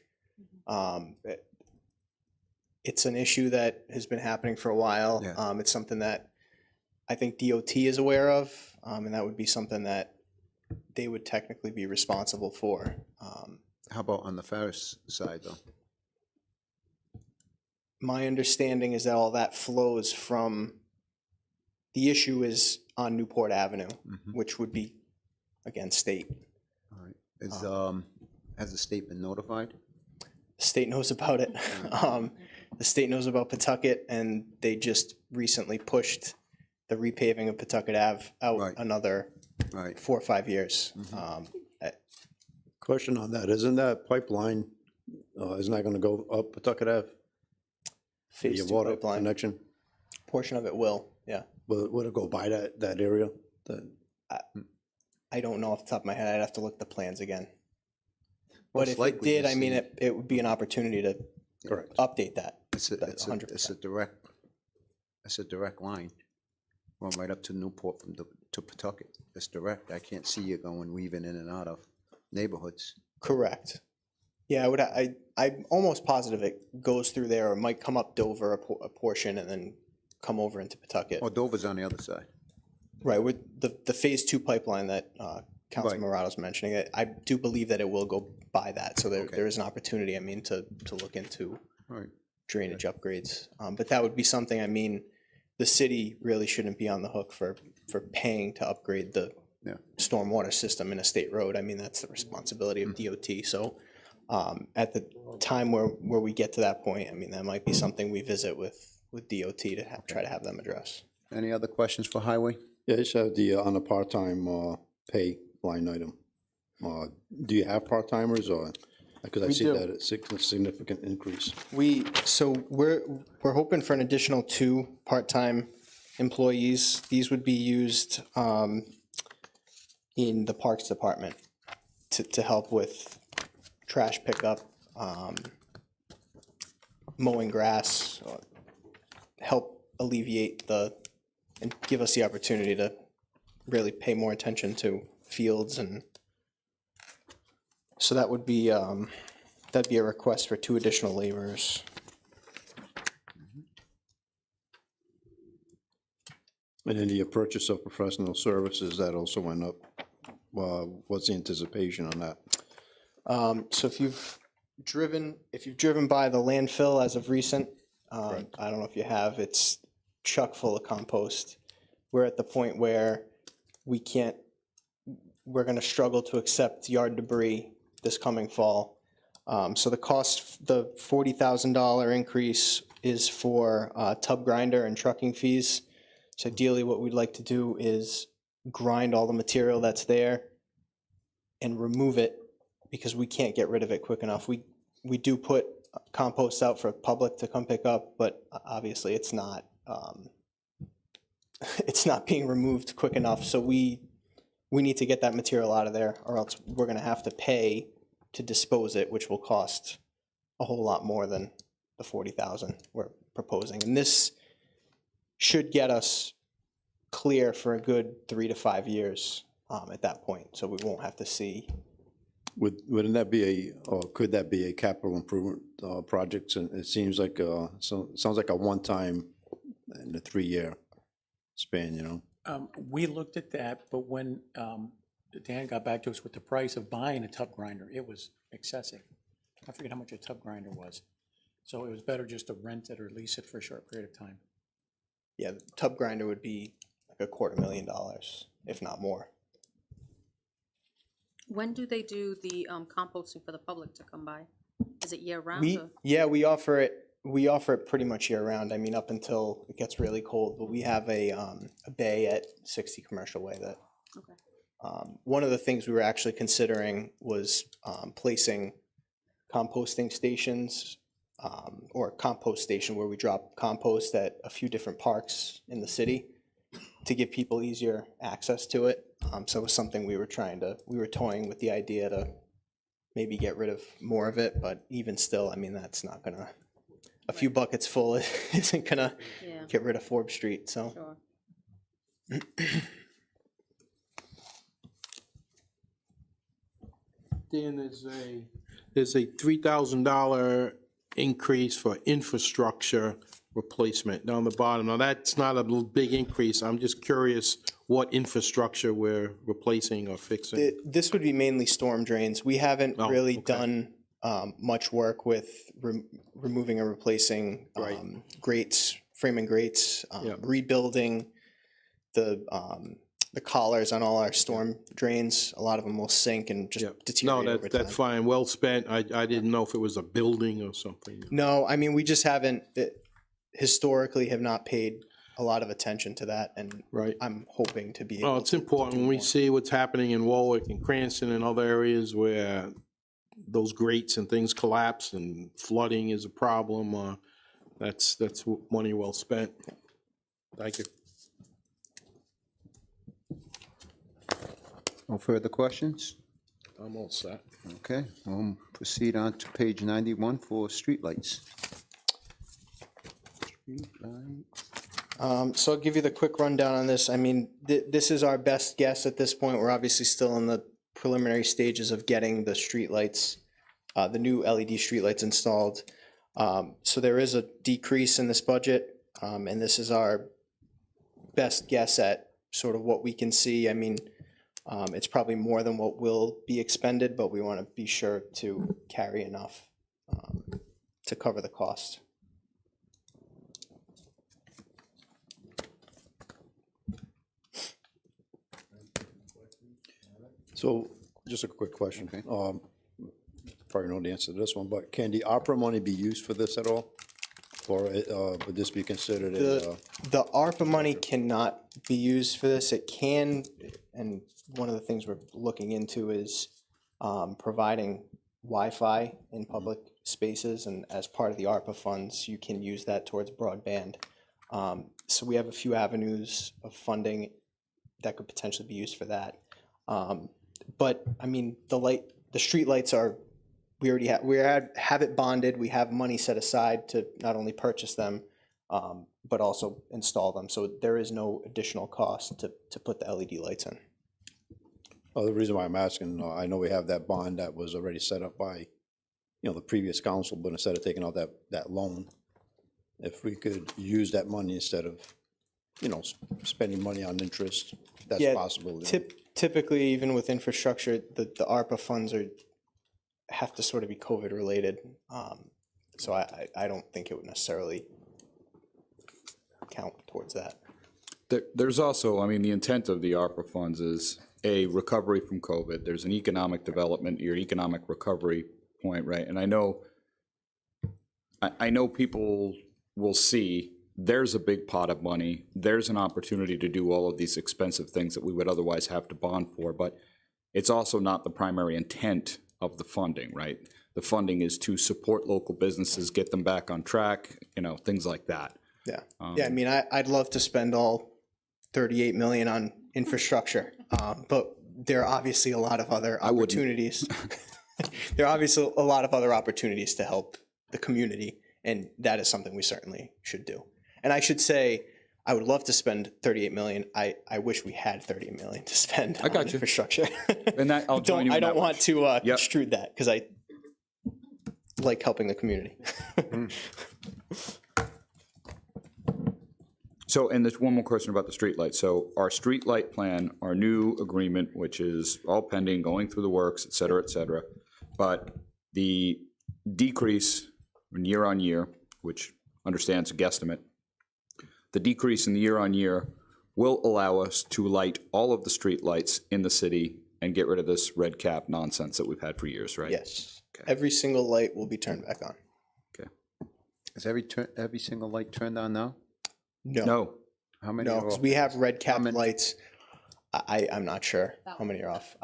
It's an issue that has been happening for a while. Yeah. It's something that I think DOT is aware of, and that would be something that they would technically be responsible for. How about on the Ferris side, though? My understanding is that all that flows from, the issue is on Newport Avenue, which would be, again, state. All right. Has the state been notified? The state knows about it. The state knows about Pawtucket, and they just recently pushed the repaving of Pawtucket Ave out Right. another Right. 4 or 5 years. Question on that, isn't that pipeline, isn't that gonna go up Pawtucket Ave? Phase Your 2 water pipeline, connection? portion of it will, yeah. Would it go by that area? I don't know off the top of my head. I'd have to look at the plans again. But Most if it likely did, to I mean, see- it would be an opportunity to Correct. update that. It's a That's 100%. direct line, going right up to Newport to Pawtucket. It's direct. I can't see you going weaving in and out of neighborhoods. Correct. Yeah, I'm almost positive it goes through there, or might come up Dover a portion and then come over into Pawtucket. Oh, Dover's on the other side. Right, with the phase 2 pipeline that Councilman Right. Morato's mentioning, I do believe that it will go by that, so Okay. there is an opportunity, I mean, to look into All right. drainage upgrades. But that would be something, I mean, the city really shouldn't be on the hook for paying to upgrade the Yeah. stormwater system in a state road. I mean, that's the responsibility of DOT. So at the time where we get to that point, I mean, that might be something we visit with DOT to try to have them address. Any other questions for Highway? Yeah, I just have on the part-time pay line item. Do you have part-timers or, because I We see do. that it's a significant increase. We're hoping for an additional 2 part-time employees. These would be used in the Parks Department to help with trash pickup, mowing grass, help alleviate and give us the opportunity to really pay more attention to fields, and so that would be, that'd be a request for 2 additional laborers. And then the purchase of professional services, that also went up. What's the anticipation on that? So if you've driven by the landfill as of recent, I don't know if you have, it's chock full of compost. We're at the point where we're gonna struggle to accept yard debris this coming fall. So the $40,000 increase is for tub grinder and trucking fees. So ideally, what we'd like to do is grind all the material that's there and remove it, because we can't get rid of it quick enough. We do put compost out for public to come pick up, but obviously it's not being removed quick enough. So we need to get that material out of there, or else we're gonna have to pay to dispose it, which will cost a whole lot more than the $40,000 we're proposing. And this should get us clear for a good 3 to 5 years at that point, so we won't have to see. Wouldn't that be or could that be a capital improvement project? And it seems like, sounds like a one-time in a 3-year span, you know? We looked at that, but when Dan got back to us with the price of buying a tub grinder, it was excessive. I forget how much a tub grinder was. So it was better just to rent it or lease it for a short period of time. Yeah, the tub grinder would be like $250,000, if not more. When do they do the composting for the public to come by? Is it year round? Or? We offer it pretty much year round. I mean, up until it gets really cold. But we have a bay at 60 Commercial Way that. Okay. One of the things we were actually considering was placing composting stations, or a compost station where we drop compost at a few different parks in the city to give people easier access to it. So it was something we were toying with the idea to maybe get rid of more of it, but even still, I mean, that's not gonna, a few buckets full isn't gonna get rid of Forbes Street, so. Sure. Dan, there's a $3,000 increase for infrastructure replacement down the bottom. Now, that's not a big increase. I'm just curious what infrastructure we're replacing or fixing. This would be mainly storm drains. We haven't really done much work with removing or replacing grates, framing grates, rebuilding the collars on all our storm drains. A lot of them will sink and just deteriorate over time. That's fine. Well spent. I didn't know if it was a building or something. No, I mean, we just haven't, historically have not paid a lot of attention to that, and I'm hoping to be able it's important when we see what's happening in Warwick and Cranston and other areas where those grates and things collapse and flooding is a problem. That's money well spent. Thank you. No further questions? I'm all set. Okay, we'll proceed on to page 91 for streetlights. So I'll give you the quick rundown on this. I mean, this is our best guess at this point. We're obviously still in the preliminary stages of getting the streetlights, the new LED streetlights installed. So there is a decrease in this budget, and this is our best guess at sort of what we can see. I mean, it's probably more than what will be expended, but we want to be sure to carry enough to cover the cost. So, just a quick question. Probably know the answer to this one, but can the ARPA money be used for this at all? Or would this be considered The ARPA money cannot be used for this. It can, and one of the things we're looking into is providing Wi-Fi in public spaces, and as part of the ARPA funds, you can use that towards broadband. So we have a few avenues of funding that could potentially be used for that. But I mean, the street lights are, we have it bonded. We have money set aside to not only purchase them, but also install them. So there is no additional cost to put the LED lights in. Well, the reason why I'm asking, I know we have that bond that was already set up by, the previous council, but instead of taking out that loan, if we could use that money instead of, spending money on interest, that's Yeah, possible. Typically, even with infrastructure, the ARPA funds have to sort of be COVID related. So I don't think it would necessarily count towards that. There's also, I mean, the intent of the ARPA funds is a recovery from COVID. There's an economic development, your economic recovery point, right? And I know people will see there's a big pot of money. There's an opportunity to do all of these expensive things that we would otherwise have to bond for, but it's also not the primary intent of the funding, right? The funding is to support local businesses, get them back on track, things like that. Yeah. Yeah. I mean, I'd love to spend all 38 million on infrastructure, but there are obviously a lot of other opportunities. There are obviously a lot of other opportunities to help the community, and that is something we certainly should do. And I should say, I would love to spend 38 million. I wish we had 38 million to spend on infrastructure. And that, I'll join you in I don't that want to extrude that because I like helping the community. So, and there's one more question about the streetlight. So our streetlight plan, our new agreement, which is all pending, going through the works, et cetera, but the decrease in year on year, which understands a guesstimate, the decrease in the year on year will allow us to light all of the streetlights in the city and get rid of this red cap nonsense that we've had for years, right? Yes. Okay. Every single light will be turned back on. Okay. Is every single light turned on now? No. How many? No, because we have red cap lights. I'm not sure how many are off.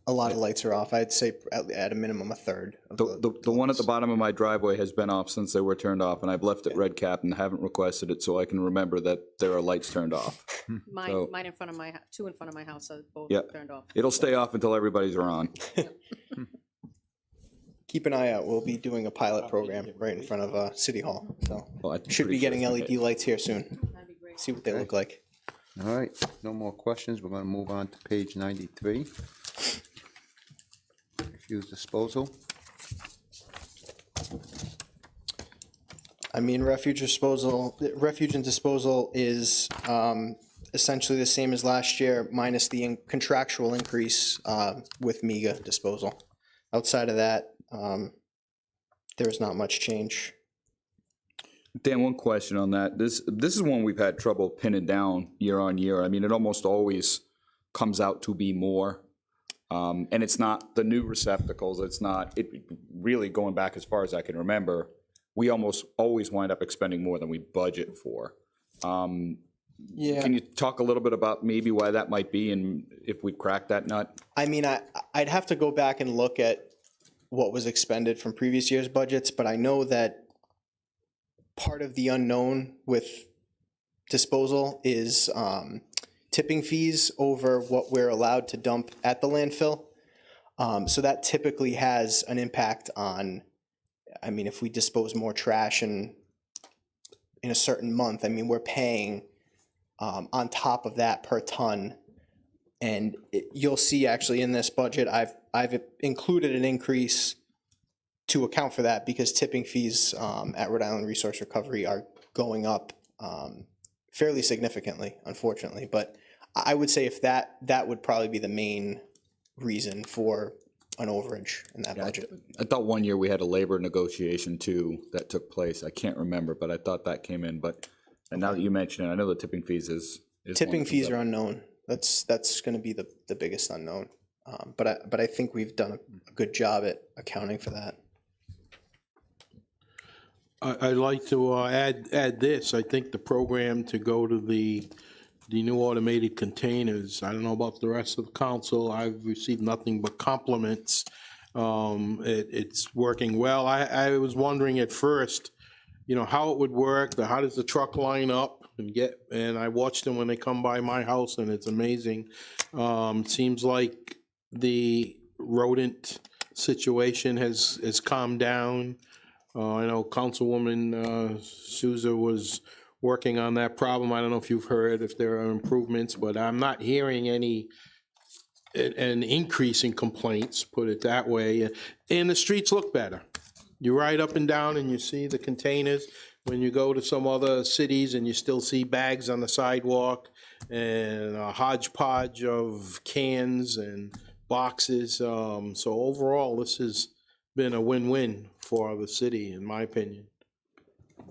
A lot of lights are off. I'd say at a minimum a third. Of the one at the bottom of my driveway has been off since they were turned off, and I've left it red cap and haven't requested it so I can remember that there are lights turned off. Mine in front of my, two in front of my house are both Yeah. turned off. It'll stay off until everybody's on. Keep an eye out. We'll be doing a pilot program right in front of City Hall. So Well, should be getting LED lights here soon. That'd be great. See what they look like. All right, no more questions. We're gonna move on to page 93. Refuse disposal. I mean, refuge and disposal is essentially the same as last year, minus the contractual increase with MEGA disposal. Outside of that, there's not much change. Dan, one question on that. This is one we've had trouble pinning down year on year. I mean, it almost always comes out to be more. And it's not the new receptacles. It's not, it really going back as far as I can remember, we almost always wind up expending more than we budget for. Yeah. Can you talk a little bit about maybe why that might be and if we crack that nut? I mean, I'd have to go back and look at what was expended from previous year's budgets, but I know that part of the unknown with disposal is tipping fees over what we're allowed to dump at the landfill. So that typically has an impact on, I mean, if we dispose more trash in a certain month, I mean, we're paying on top of that per ton. And you'll see actually in this budget, I've included an increase to account for that because tipping fees at Rhode Island Resource Recovery are going up fairly significantly, unfortunately. But I would say if that would probably be the main reason for an overage in that budget. I thought one year we had a labor negotiation too that took place. I can't remember, but I thought that came in. And now that you mention it, I know the tipping fees is Tipping fees are unknown. That's going to be the biggest unknown. But I think we've done a good job at accounting for that. I'd like to add this. I think the program to go to the new automated containers, I don't know about the rest of the council, I've received nothing but compliments. It's working well. I was wondering at first, how it would work, how does the truck line up and I watch them when they come by my house and it's amazing. Seems like the rodent situation has calmed down. I know Councilwoman Souza was working on that problem. I don't know if you've heard if there are improvements, but I'm not hearing an increase in complaints, put it that way. And the streets look better. You ride up and down and you see the containers. When you go to some other cities and you still see bags on the sidewalk and a hodgepodge of cans and boxes. So overall, this has been a win-win for the city, in my opinion.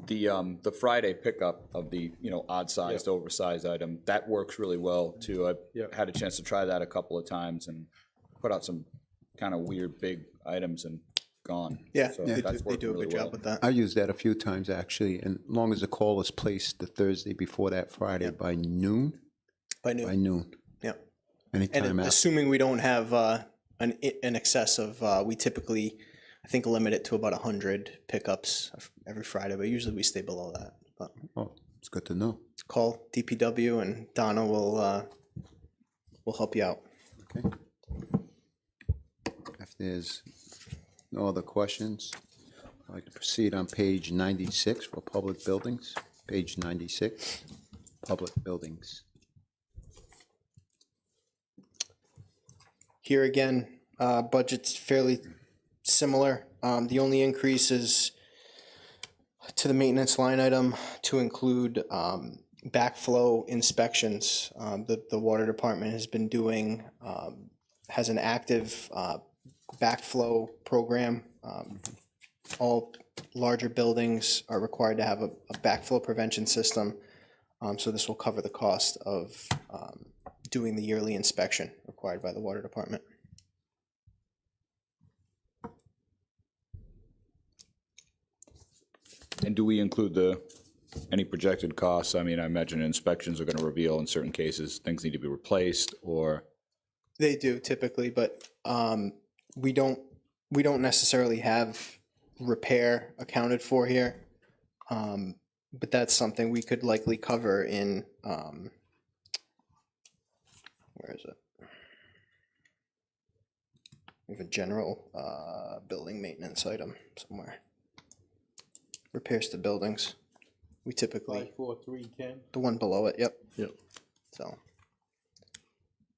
The Friday pickup of the, odd-sized, oversized item, that works really well, too. I Yep. had a chance to try that a couple of times and put out some kind of weird, big items and gone. Yeah, So they that's do working a really good well. job with that. I used that a few times, actually, and as long as the call is placed the Thursday before that Friday by noon, By by noon, noon, yeah. anytime And after. assuming we don't have an excess of, we typically, I think, limit it to about 100 pickups every Friday, but usually we stay below that. But Oh, it's good to know. call DPW and Donna will help you out. Okay. If there's no other questions, I'd like to proceed on page 96 for public buildings. Page 96, public buildings. Here again, budget's fairly similar. The only increase is to the maintenance line item to include backflow inspections. The water department has been doing, has an active backflow program. All larger buildings are required to have a backflow prevention system. So this will cover the cost of doing the yearly inspection required by the water department. And do we include any projected costs? I mean, I imagine inspections are going to reveal in certain cases things need to be replaced or. They do typically, but we don't necessarily have repair accounted for here. But that's something we could likely cover in, where is it? We have a general building maintenance item somewhere. Repairs to buildings. We typically, 54310. the one below it, yep. Yep. So,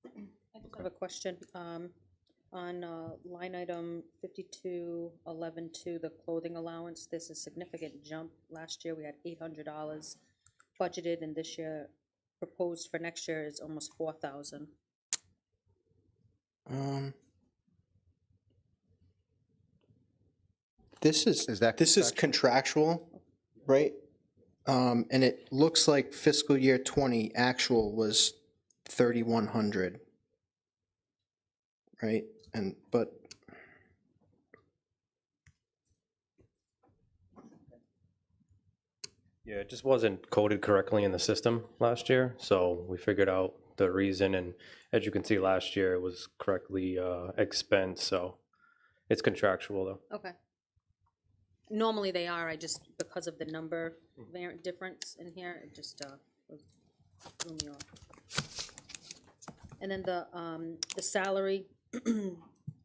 I just have a question, on, line item 5211-2, the clothing allowance, there's a significant jump. Last year, we had $800 budgeted, and this year, proposed for next year is almost $4,000. this is Is that contractual, right? And it looks like fiscal year 20 actual was 3,100. Right, but Yeah, it just wasn't coded correctly in the system last year, so we figured out the reason, and as you can see, last year it was correctly expensed, so it's contractual though. Okay. Normally they are, I just, because of the number difference in here, it just threw me off. And then the salary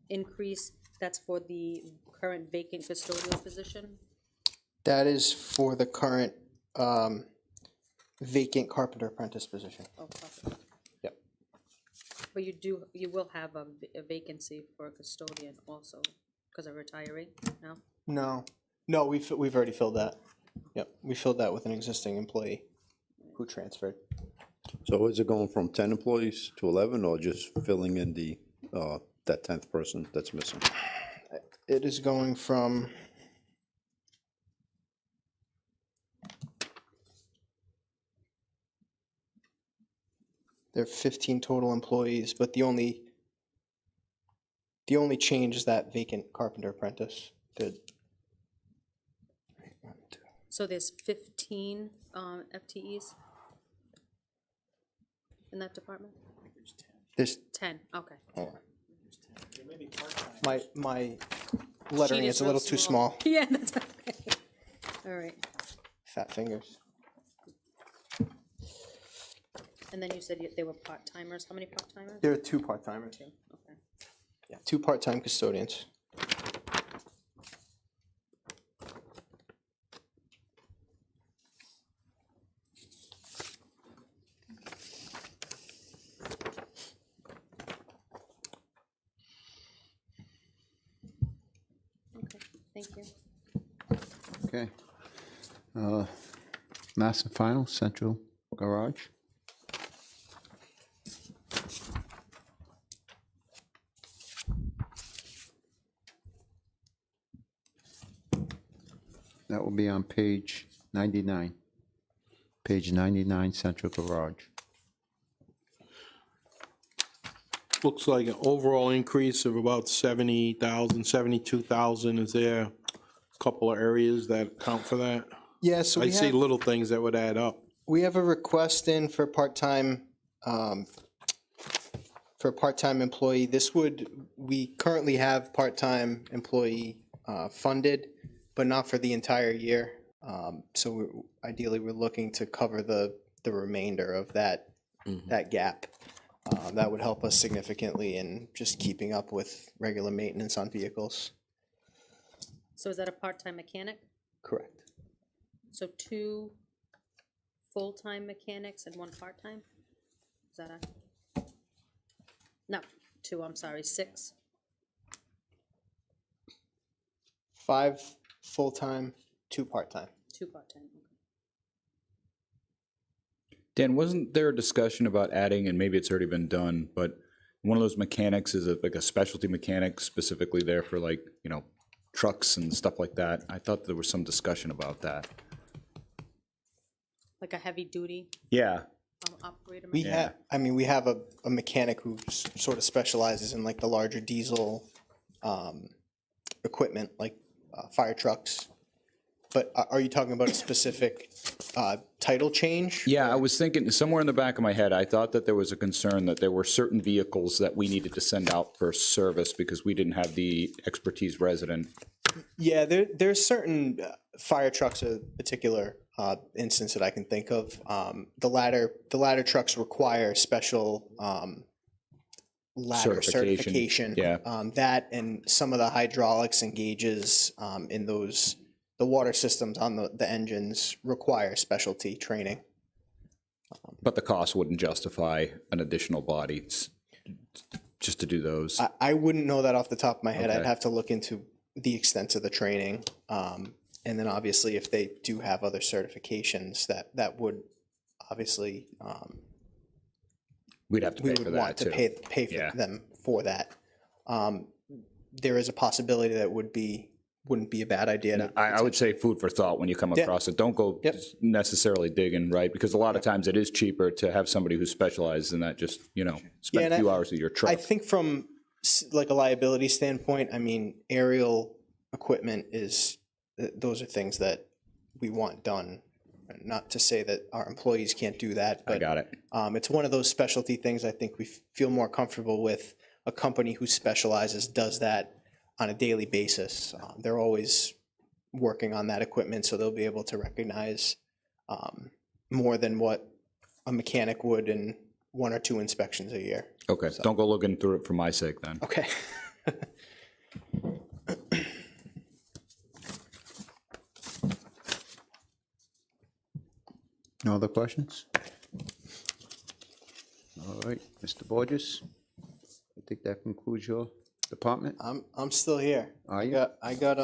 increase, that's for the current vacant custodial position? that is for the current vacant carpenter apprentice position. Oh, perfect. Yep. But you will have a vacancy for a custodian also, because of retiree, no? No, we've already filled that. Yep, we filled that with an existing employee who transferred. So is it going from 10 employees to 11 or just filling in that 10th person that's missing? It is going from, there are 15 total employees, but the only change is that vacant carpenter apprentice did. So there's 15 FTEs in that department? There's, 10, okay. hold on. My lettering Sheet is a little too small. Yeah, that's okay. All right. Fat fingers. And then you said they were part-timers. How many part-timers? There are 2 part-timers. Two, okay. Yeah, 2 part-time custodians. Thank you. Okay. Last and final, central garage. That will be on page 99. Page 99, central garage. Looks like an overall increase of about 70,000, 72,000. Is there a couple of areas that account for that? Yeah, so I we see have, little things that would add up. we have a request in for part-time, for a part-time employee. We currently have part-time employee funded, but not for the entire year. So ideally, we're looking to cover the remainder of that gap. That would help us significantly in just keeping up with regular maintenance on vehicles. So is that a part-time mechanic? Correct. So 2 full-time mechanics and 1 part-time? Is that a? No, 2, I'm sorry, 6. 5 full-time, 2 part-time. 2 part-time, okay. Dan, wasn't there a discussion about adding, and maybe it's already been done, but one of those mechanics is like a specialty mechanic specifically there for like, trucks and stuff like that? I thought there was some discussion about that. Like a heavy-duty Yeah. operator? We mechanic? we have a mechanic who sort of specializes in like the larger diesel equipment, like fire trucks. But are you talking about a specific title change? Yeah, I was thinking, somewhere in the back of my head, I thought that there was a concern that there were certain vehicles that we needed to send out for service because we didn't have the expertise resident. Yeah, there's certain fire trucks, a particular instance that I can think of. The ladder trucks require special ladder certification. Yeah. That and some of the hydraulics and gauges in the water systems on the engines require specialty training. But the cost wouldn't justify an additional body just to do those. I wouldn't know that off the top of my head. I'd Okay. have to look into the extent of the training. And then obviously if they do have other certifications, that would obviously, We'd have to we pay for would that want to too. pay for Yeah. them for that. There is a possibility that wouldn't be a bad idea to. I would say food for thought when you come Yeah. across it. Don't go Yep. necessarily digging, right? Because a lot of times it is cheaper to have somebody who specializes in that, just, spend and a few hours with your I truck. think from like a liability standpoint, aerial equipment those are things that we want done. Not to say that our employees can't do that, I but got it. it's one of those specialty things I think we feel more comfortable with. A company who specializes does that on a daily basis. They're always working on that equipment, so they'll be able to recognize more than what a mechanic would in 1 or 2 inspections a year. Okay, don't go looking through it for my sake then. Okay. No other questions? All right, Mr. Borges, I think that concludes your department. I'm still here. Are you? I got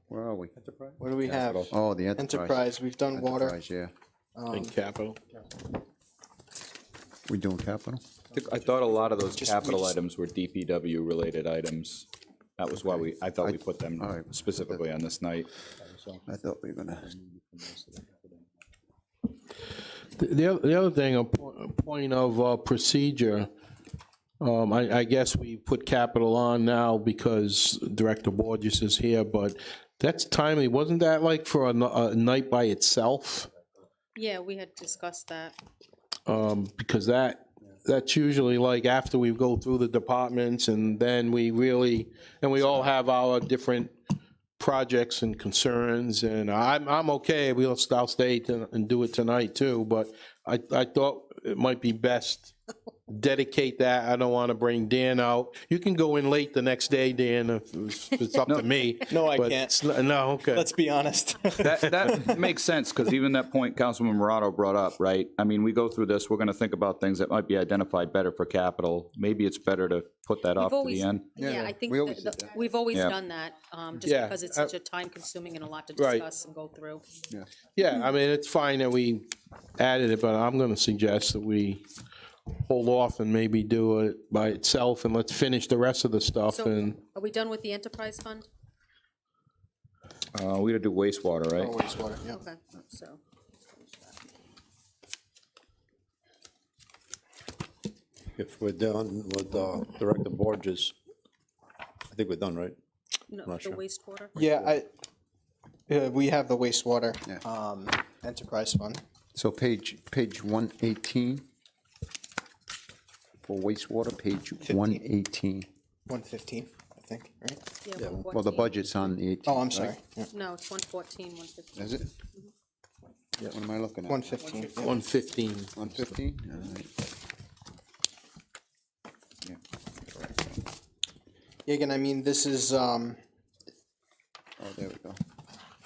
Where are we? what do we have? Oh, the enterprise. Enterprise, we've done water. Enterprise, yeah. And capital. We doing capital? I thought a lot of those Just- capital we just- items were DPW-related items. That was why I thought we put them all right. specifically on this night. I thought we were gonna, The other thing, a point of procedure, I guess we put capital on now because Director Borges is here, but that's timely. Wasn't that like for a night by itself? Yeah, we had discussed that. Because that's usually like after we go through the departments and then we all have our different projects and concerns, and I'm okay, I'll stay and do it tonight too, but I thought it might be best dedicate that. I don't want to bring Dan out. You can go in late the next day, Dan, if it's up to me. No, I but can't. it's not- No, okay. Let's be honest. That makes sense, because even that point Councilman Morado brought up, right? I mean, we go through this, we're gonna think about things that might be identified better for capital. Maybe it's better to put that off to always- the end. Yeah, I think we always that did that. we've always Yeah. done that, just Yeah, because it's such a time-consuming and a lot to Right. discuss and go through. Yeah, I mean, it's fine that we added it, but I'm going to suggest that we hold off and maybe do it by itself, and let's finish the rest of the stuff. So, And are we done with the enterprise fund? We gotta do wastewater, right? Wastewater, yeah. Okay, so, If we're done with Director Borges, I think we're done, right? no, Not the sure. wastewater? Yeah, we have the wastewater, Yeah. enterprise fund. So page 118 for wastewater, page 118. 115, I think, right? Yeah, Well, the 114. budget's on the 18th. Oh, I'm right? sorry. Yeah. No, it's 114, 115. Is it? What am I looking at? 115. yeah. 115. 115? All right. Yeah, again, I mean, this is Oh, there we go.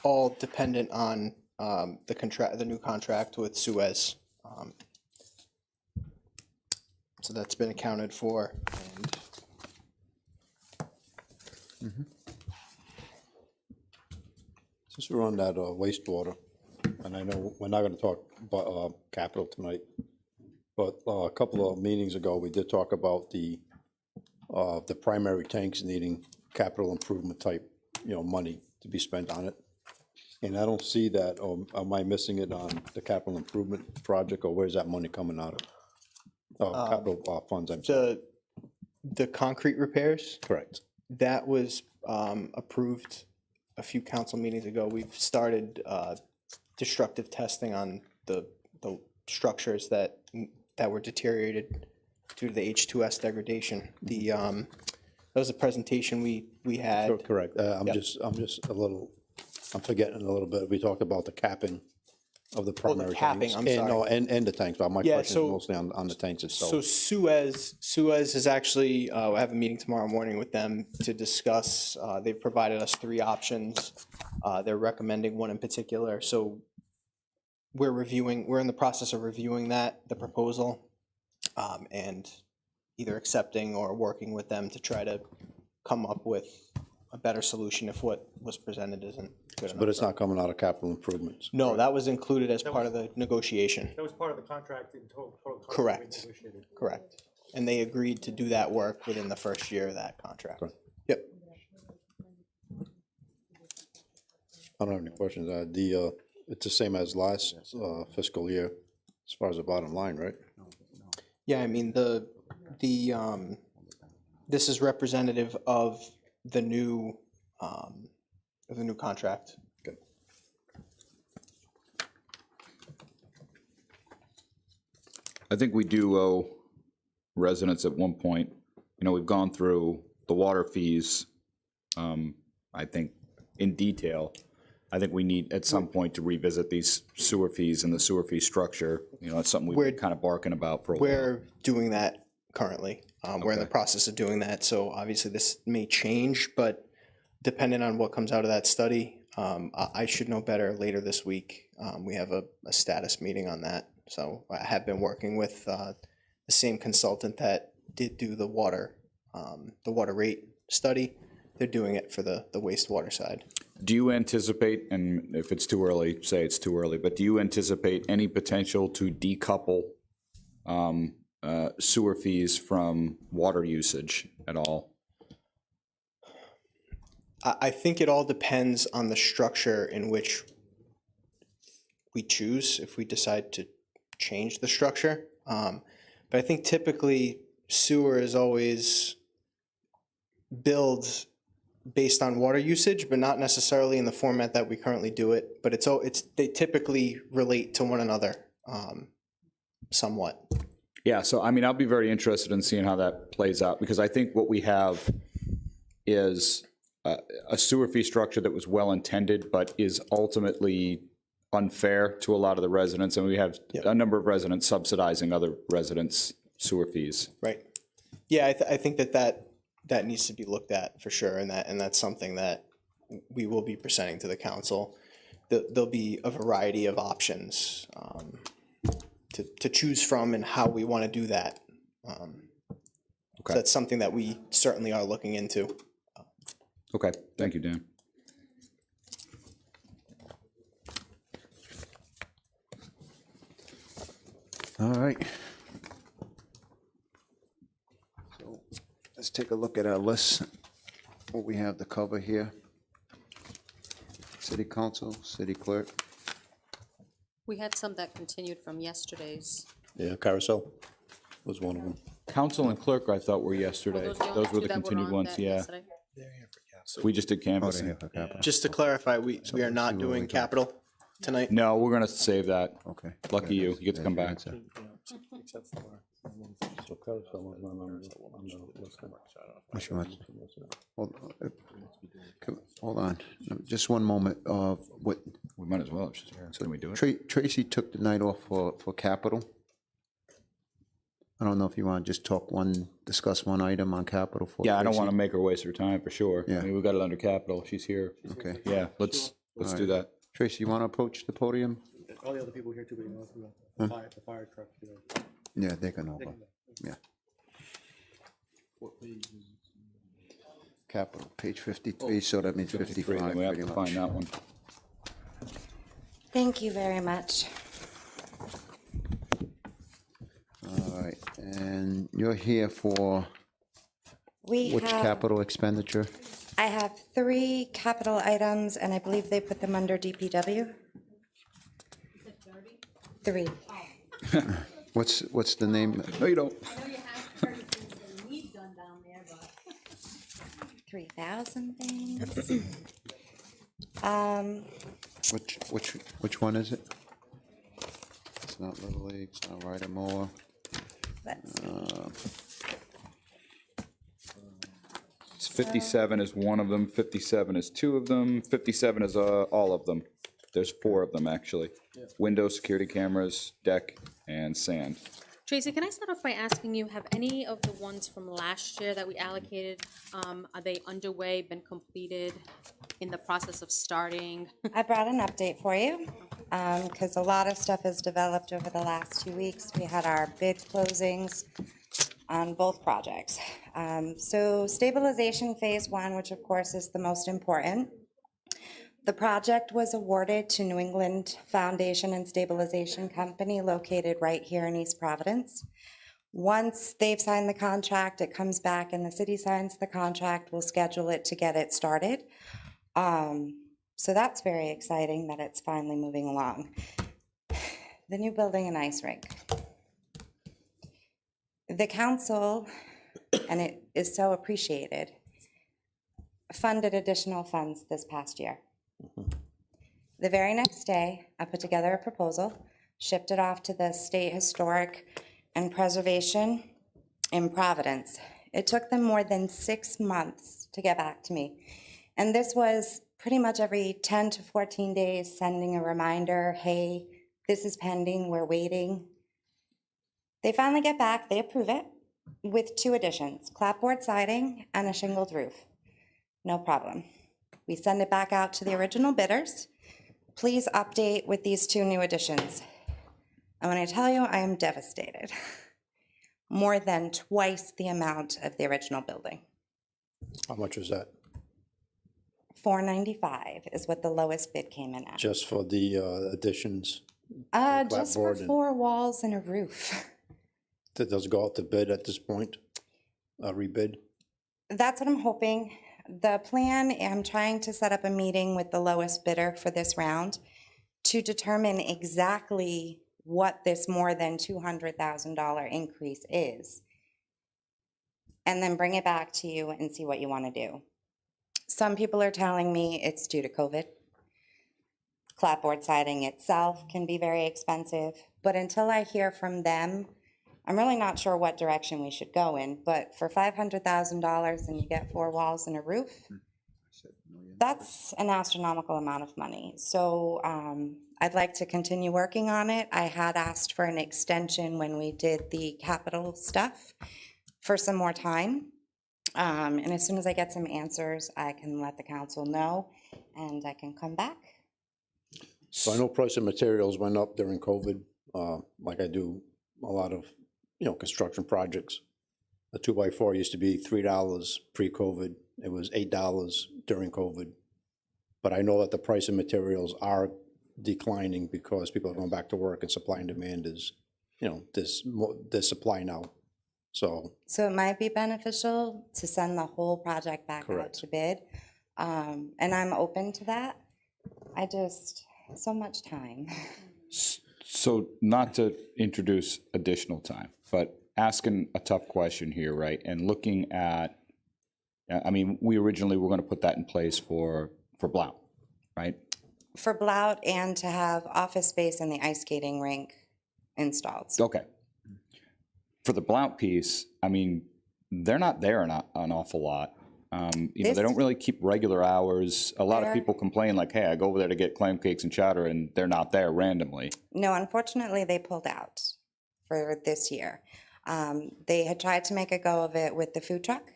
all dependent on the new contract with Suez. So that's been accounted for, and Since we're on that wastewater, and I know we're not gonna talk about capital tonight, but a couple of meetings ago, we did talk about the primary tanks needing capital improvement type, money to be spent on it. And I don't see that, or am I missing it on the capital improvement project, or where's that money coming out of? Capital funds, I'm sorry. the concrete repairs, Correct. that was approved a few council meetings ago. We've started destructive testing on the structures that were deteriorated due to the H2S degradation. That was a presentation we had. Correct. I'm just I'm forgetting a little bit. We talked about the capping of the primary capping, tanks. I'm And, sorry. no, and the tanks, but my Yeah, question so- is mostly on the tanks So itself. Suez is actually, I have a meeting tomorrow morning with them to discuss, they've provided us 3 options. They're recommending one in particular, so we're in the process of reviewing the proposal, and either accepting or working with them to try to come up with a better solution if what was presented isn't good enough. But it's not coming out of capital improvements. No, that was included as part of the negotiation. That was part of the contract in total. contract we Correct. negotiated. Correct. And they agreed to do that work within the first year of that contract. Yep. I don't have any questions. It's the same as last fiscal year, as far as the bottom line, right? Yeah, I mean, this is representative of the new contract. Good. I think we do owe residents at one point, we've gone through the water fees, I think, in detail. I think we need at some point to revisit these sewer fees and the sewer fee structure. That's something we've been kind of barking about for a while. We're doing that currently. We're in the process of doing that, so obviously this may change, but depending on what comes out of that study, I should know better later this week. We have a status meeting on that, so I have been working with the same consultant that did do the water rate study. They're doing it for the wastewater side. Do you anticipate, and if it's too early, say it's too early, but do you anticipate any potential to decouple sewer fees from water usage at all? I think it all depends on the structure in which we choose, if we decide to change the structure. But I think typically sewer is always billed based on water usage, but not necessarily in the format that we currently do it. But they typically relate to one another somewhat. Yeah, so I'll be very interested in seeing how that plays out, because I think what we have is a sewer fee structure that was well-intended, but is ultimately unfair to a lot of the residents, and we have a number of residents subsidizing other residents' sewer fees. Right. Yeah, I think that needs to be looked at for sure, and that's something that we will be presenting to the council. There'll be a variety of options to choose from and how we want to do that. So that's something that we certainly are looking into. Okay, thank you, Dan. All right. So let's take a look at our list, what we have to cover here. City council, city clerk. We had some that continued from yesterday's. Yeah, carousel was one of them. Council and clerk, I thought were yesterday. Those the only Those were two the that continued on ones, that yeah. yesterday? We just did Oh, they're canvassing. here for capital. Just to clarify, we are not doing capital tonight. No, we're gonna save that. Okay. Lucky you, you get to come back. Except for. So carousel was not on the list. Which one? Hold on, just one moment. What, We might as well, if she's here. Can we do it? Tracy took the night off for capital. I don't know if you want to just discuss one item on capital for. Yeah, I don't Tracy. want to make her waste her time, for sure. Yeah. I mean, we got it under capital, she's here. Okay. Yeah, let's do that. Tracy, you want to approach the podium? All the other people here too, but you know, the fire truck, you know. Yeah, they can over. Yeah. Capital, page 53, so that means 55, Then we have pretty to much. find that one. Thank you very much. All right, and you're here for We which have, capital expenditure? I have 3 capital items, and I believe they put them under DPW. 3. What's the name? No, you don't. 3,000 things. Which one is it? It's not Little League, it's not Ryder Mower. Let's see. 57 is one of them, 57 is two of them, 57 is all of them. There's 4 of them, actually. Windows, security cameras, deck, and sand. Tracy, can I start off by asking you, have any of the ones from last year that we allocated, are they underway, been completed, in the process of starting? I brought an update for you, because a lot of stuff has developed over the last 2 weeks. We had our bid closings on both projects. So stabilization phase 1, which of course is the most important. The project was awarded to New England Foundation and Stabilization Company located right here in East Providence. Once they've signed the contract, it comes back and the city signs the contract, we'll schedule it to get it started. So that's very exciting that it's finally moving along. The new building and ice rink. The council, and it is so appreciated, funded additional funds this past year. The very next day, I put together a proposal, shipped it off to the State Historic and Preservation in Providence. It took them more than 6 months to get back to me. And this was pretty much every 10 to 14 days sending a reminder, hey, this is pending, we're waiting. They finally get back, they approve it with 2 additions, clapboard siding and a shingled roof. No problem. We send it back out to the original bidders. Please update with these 2 new additions. And when I tell you, I am devastated. More than twice the amount of the original building. How much was that? $495 is what the lowest bid came in at. Just for the additions? Just for clapboard and- 4 walls and a roof. Does it go out to bid at this point? Rebid? That's what I'm hoping. The plan, I'm trying to set up a meeting with the lowest bidder for this round to determine exactly what this more than $200,000 increase is. And then bring it back to you and see what you want to do. Some people are telling me it's due to COVID. Clapboard siding itself can be very expensive, but until I hear from them, I'm really not sure what direction we should go in, but for $500,000 and you get 4 walls and a roof, that's an astronomical amount of money. So I'd like to continue working on it. I had asked for an extension when we did the capital stuff for some more time. And as soon as I get some answers, I can let the council know and I can come back. So I know price of materials went up during COVID, like I do a lot of, construction projects. A 2x4 used to be $3 pre-COVID. It was $8 during COVID. But I know that the price of materials are declining because people are going back to work and supply and demand is, there's supply now. So, So it might be beneficial to send the whole project back out Correct. to bid. And I'm open to that. I just, so much time. So not to introduce additional time, but asking a tough question here, right? And looking at, I mean, we originally were going to put that in place for Blount, right? For Blount and to have office space in the ice skating rink installed. Okay. For the Blount piece, I mean, they're not there an awful lot. They don't really keep regular hours. A lot of They're- people complain like, hey, I go over there to get clam cakes and chowder and they're not there randomly. No, unfortunately, they pulled out for this year. They had tried to make a go of it with the food truck.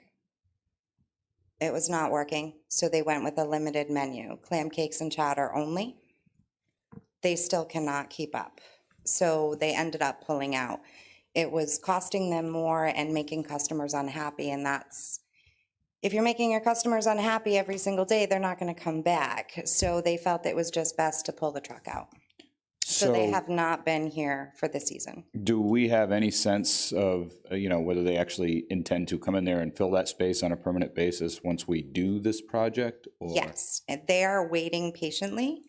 It was not working, so they went with a limited menu, clam cakes and chowder only. They still cannot keep up, so they ended up pulling out. It was costing them more and making customers unhappy, and that's, if you're making your customers unhappy every single day, they're not going to come back. So they felt it was just best to pull the truck out. So they have not been here for the season. Do we have any sense of, whether they actually intend to come in there and fill that space on a permanent basis once we do this project? Or? Yes, and they are waiting patiently,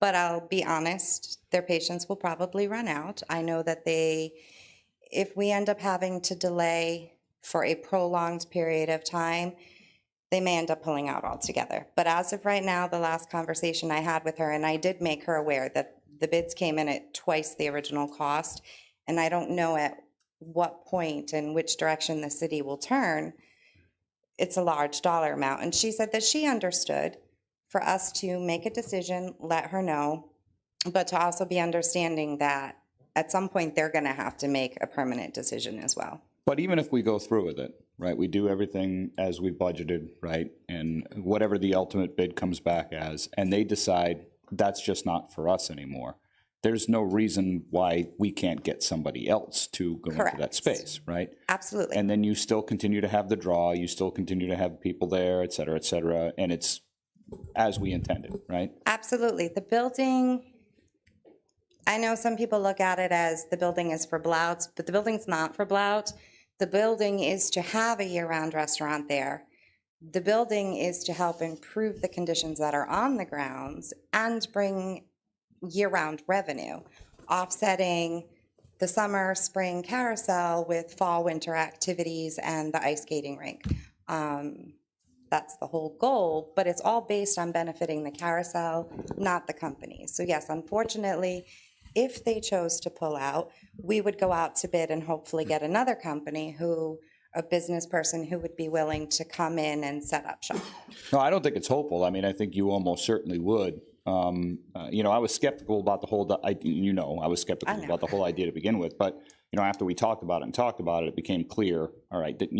but I'll be honest, their patience will probably run out. I know that if we end up having to delay for a prolonged period of time, they may end up pulling out altogether. But as of right now, the last conversation I had with her, and I did make her aware that the bids came in at twice the original cost, and I don't know at what point and which direction the city will turn. It's a large dollar amount. And she said that she understood for us to make a decision, let her know, but to also be understanding that at some point they're going to have to make a permanent decision as well. But even if we go through with it, right, we do everything as we budgeted, right? And whatever the ultimate bid comes back as, and they decide that's just not for us anymore. There's no reason why we can't get somebody else to go into that Correct. space, right? Absolutely. And then you still continue to have the draw, you still continue to have people there, et cetera, and it's as we intended, right? Absolutely. The building, I know some people look at it as the building is for Blount, but the building's not for Blount. The building is to have a year-round restaurant there. The building is to help improve the conditions that are on the grounds and bring year-round revenue, offsetting the summer, spring carousel with fall, winter activities and the ice skating rink. That's the whole goal, but it's all based on benefiting the carousel, not the company. So yes, unfortunately, if they chose to pull out, we would go out to bid and hopefully get another company a business person who would be willing to come in and set up shop. No, I don't think it's hopeful. I mean, I think you almost certainly would. I was skeptical about the whole, I was skeptical about the whole idea to begin with, but, after we talked about it, it became clear, all right, that,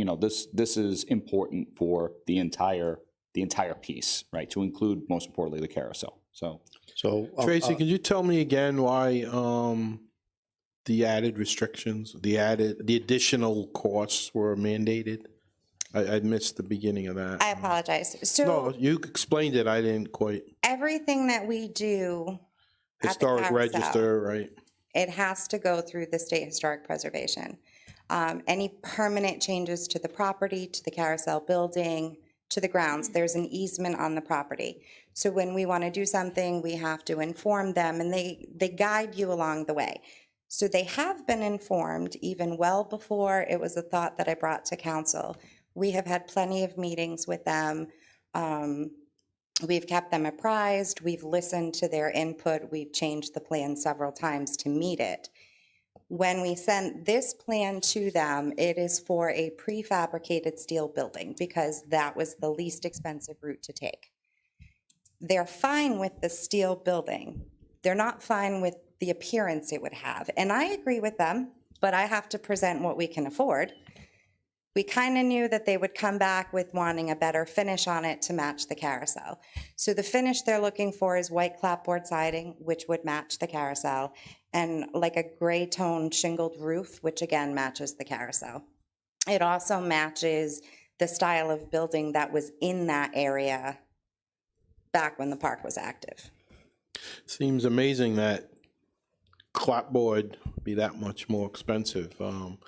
this is important for the entire piece, right, to include, most importantly, the carousel, so. Tracy, could you tell me again why the added restrictions, the additional costs were mandated? I missed the beginning of that. I apologize. So No, you explained it, I didn't quite. everything that we do at the Historic carousel, register, right? it has to go through the State Historic Preservation. Any permanent changes to the property, to the carousel building, to the grounds, there's an easement on the property. So when we want to do something, we have to inform them, and they guide you along the way. So they have been informed even well before it was a thought that I brought to council. We have had plenty of meetings with them. We've kept them apprised. We've listened to their input. We've changed the plan several times to meet it. When we sent this plan to them, it is for a prefabricated steel building because that was the least expensive route to take. They're fine with the steel building. they're not fine with the appearance it would have. And I agree with them, but I have to present what we can afford. We kind of knew that they would come back with wanting a better finish on it to match the carousel. So the finish they're looking for is white clapboard siding, which would match the carousel, and like a gray tone shingled roof, which again matches the carousel. It also matches the style of building that was in that area back when the park was active. Seems amazing that clapboard be that much more expensive.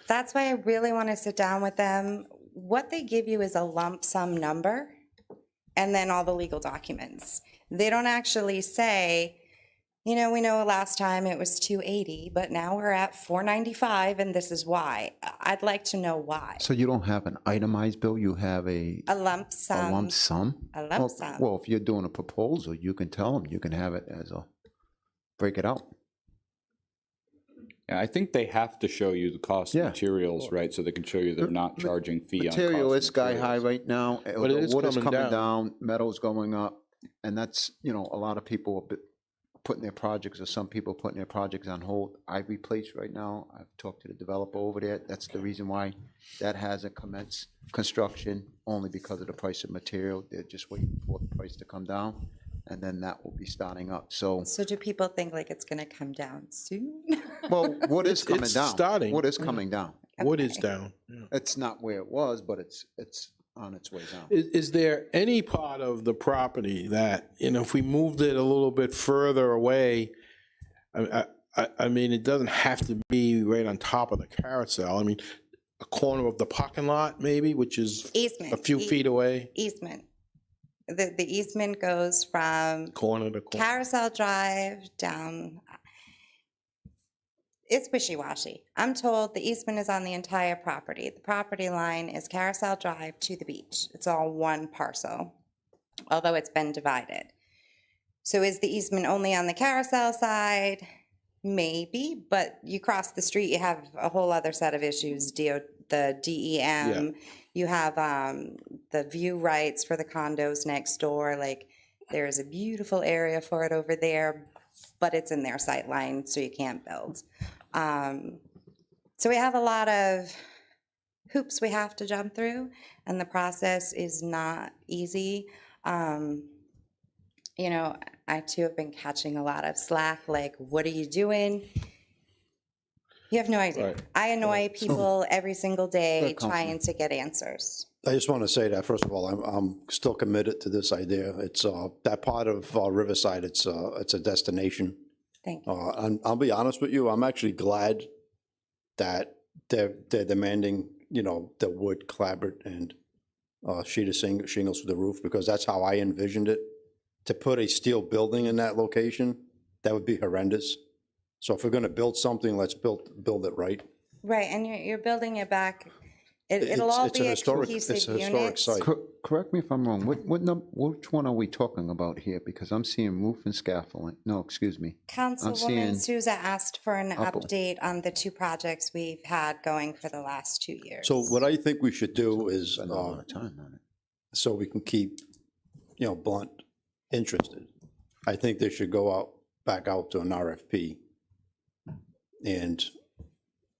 That's why I really want to sit down with them. What they give you is a lump sum number and then all the legal documents. They don't actually say, you know, we know last time it was $280, but now we're at $495 and this is why. I'd like to know why. So you don't have an itemized bill, you have a lump sum. lump sum? A lump sum. Well, if you're doing a proposal, you can tell them, you can have it as a, break it out. Yeah, I think they have to show you the cost of Yeah. materials, right? So they can show you they're not charging fee on cost Material of is sky high materials. right now. But it is Wood is coming coming down. down, metal's going up, and that's, you know, a lot of people are putting their projects, or some people are putting their projects on hold. Ivory Place right now, I've talked to the developer over there, that's the reason why that hasn't commenced construction, only because of the price of material. They're just waiting for the price to come down, and then that will be starting up, so. So do people think like it's going to come down soon? Well, wood is coming It's down. starting. Wood is coming down. Wood is down. It's not where it was, but it's on its way down. Is there any part of the property that, you know, if we moved it a little bit further away, I mean, it doesn't have to be right on top of the carousel. I mean, a corner of the parking lot maybe, which is Easement. a few feet away, Easement. The easement goes from corner to corner. Carousel Drive down. It's wishy-washy. I'm told the easement is on the entire property. The property line is Carousel Drive to the beach. It's all one parcel, although it's been divided. So is the easement only on the carousel side? Maybe, but you cross the street, you have a whole other set of issues, the DEM. You have the view rights for the condos next door. Like, there's a beautiful area for it over there, but it's in their sight line, so you can't build. So we have a lot of hoops we have to jump through, and the process is not easy. You know, I too have been catching a lot of slack, like, what are you doing? You have no idea. Right. I annoy people every single day Good compliment. trying to get answers. I just want to say that, first of all, I'm still committed to this idea. It's that part of Riverside, it's a destination. Thank you. And I'll be honest with you, I'm actually glad that they're demanding, you know, the wood clapboard and sheet of shingles for the roof, because that's how I envisioned it. To put a steel building in that location, that would be horrendous. So if we're going to build something, let's build it right. Right, and you're building it back. It'll It's- all it's be a a historic- cohesive it's a historic unit. site. Correct me if I'm wrong, which one are we talking about here? Because I'm seeing roof and scaffolding, no, excuse me. Councilwoman seeing Souza asked for an upper. update on the two projects we've had going for the last 2 years. So what I think we should do is, Spend a lot of time on it. so we can keep, you know, Blunt interested, I think they should go back out to an RFP. And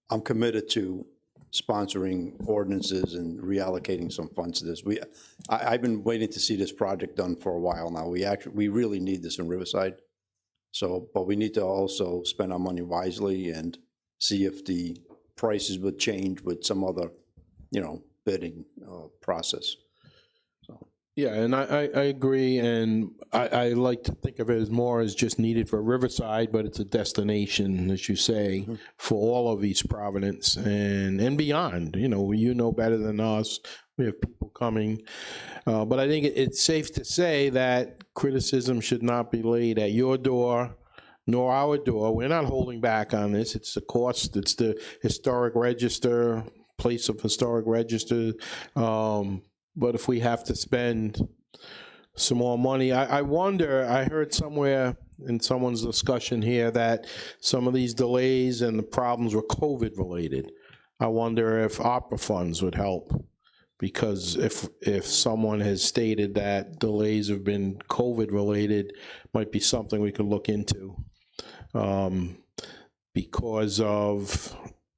I'm committed to sponsoring ordinances and reallocating some funds to this. I've been waiting to see this project done for a while now. We really need this in Riverside. So, but we need to also spend our money wisely and see if the prices would change with some other, you know, bidding process. Yeah, and I agree, and I like to think of it as more as just needed for Riverside, but it's a destination, as you say, for all of East Providence and beyond. You know better than us. We have people coming. But I think it's safe to say that criticism should not be laid at your door nor our door. We're not holding back on this. It's the cost. It's the historic register, place of historic register. But if we have to spend some more money, I wonder, I heard somewhere in someone's discussion here that some of these delays and the problems were COVID related. I wonder if ARPA funds would help, because if someone has stated that delays have been COVID related, might be something we could look into. because of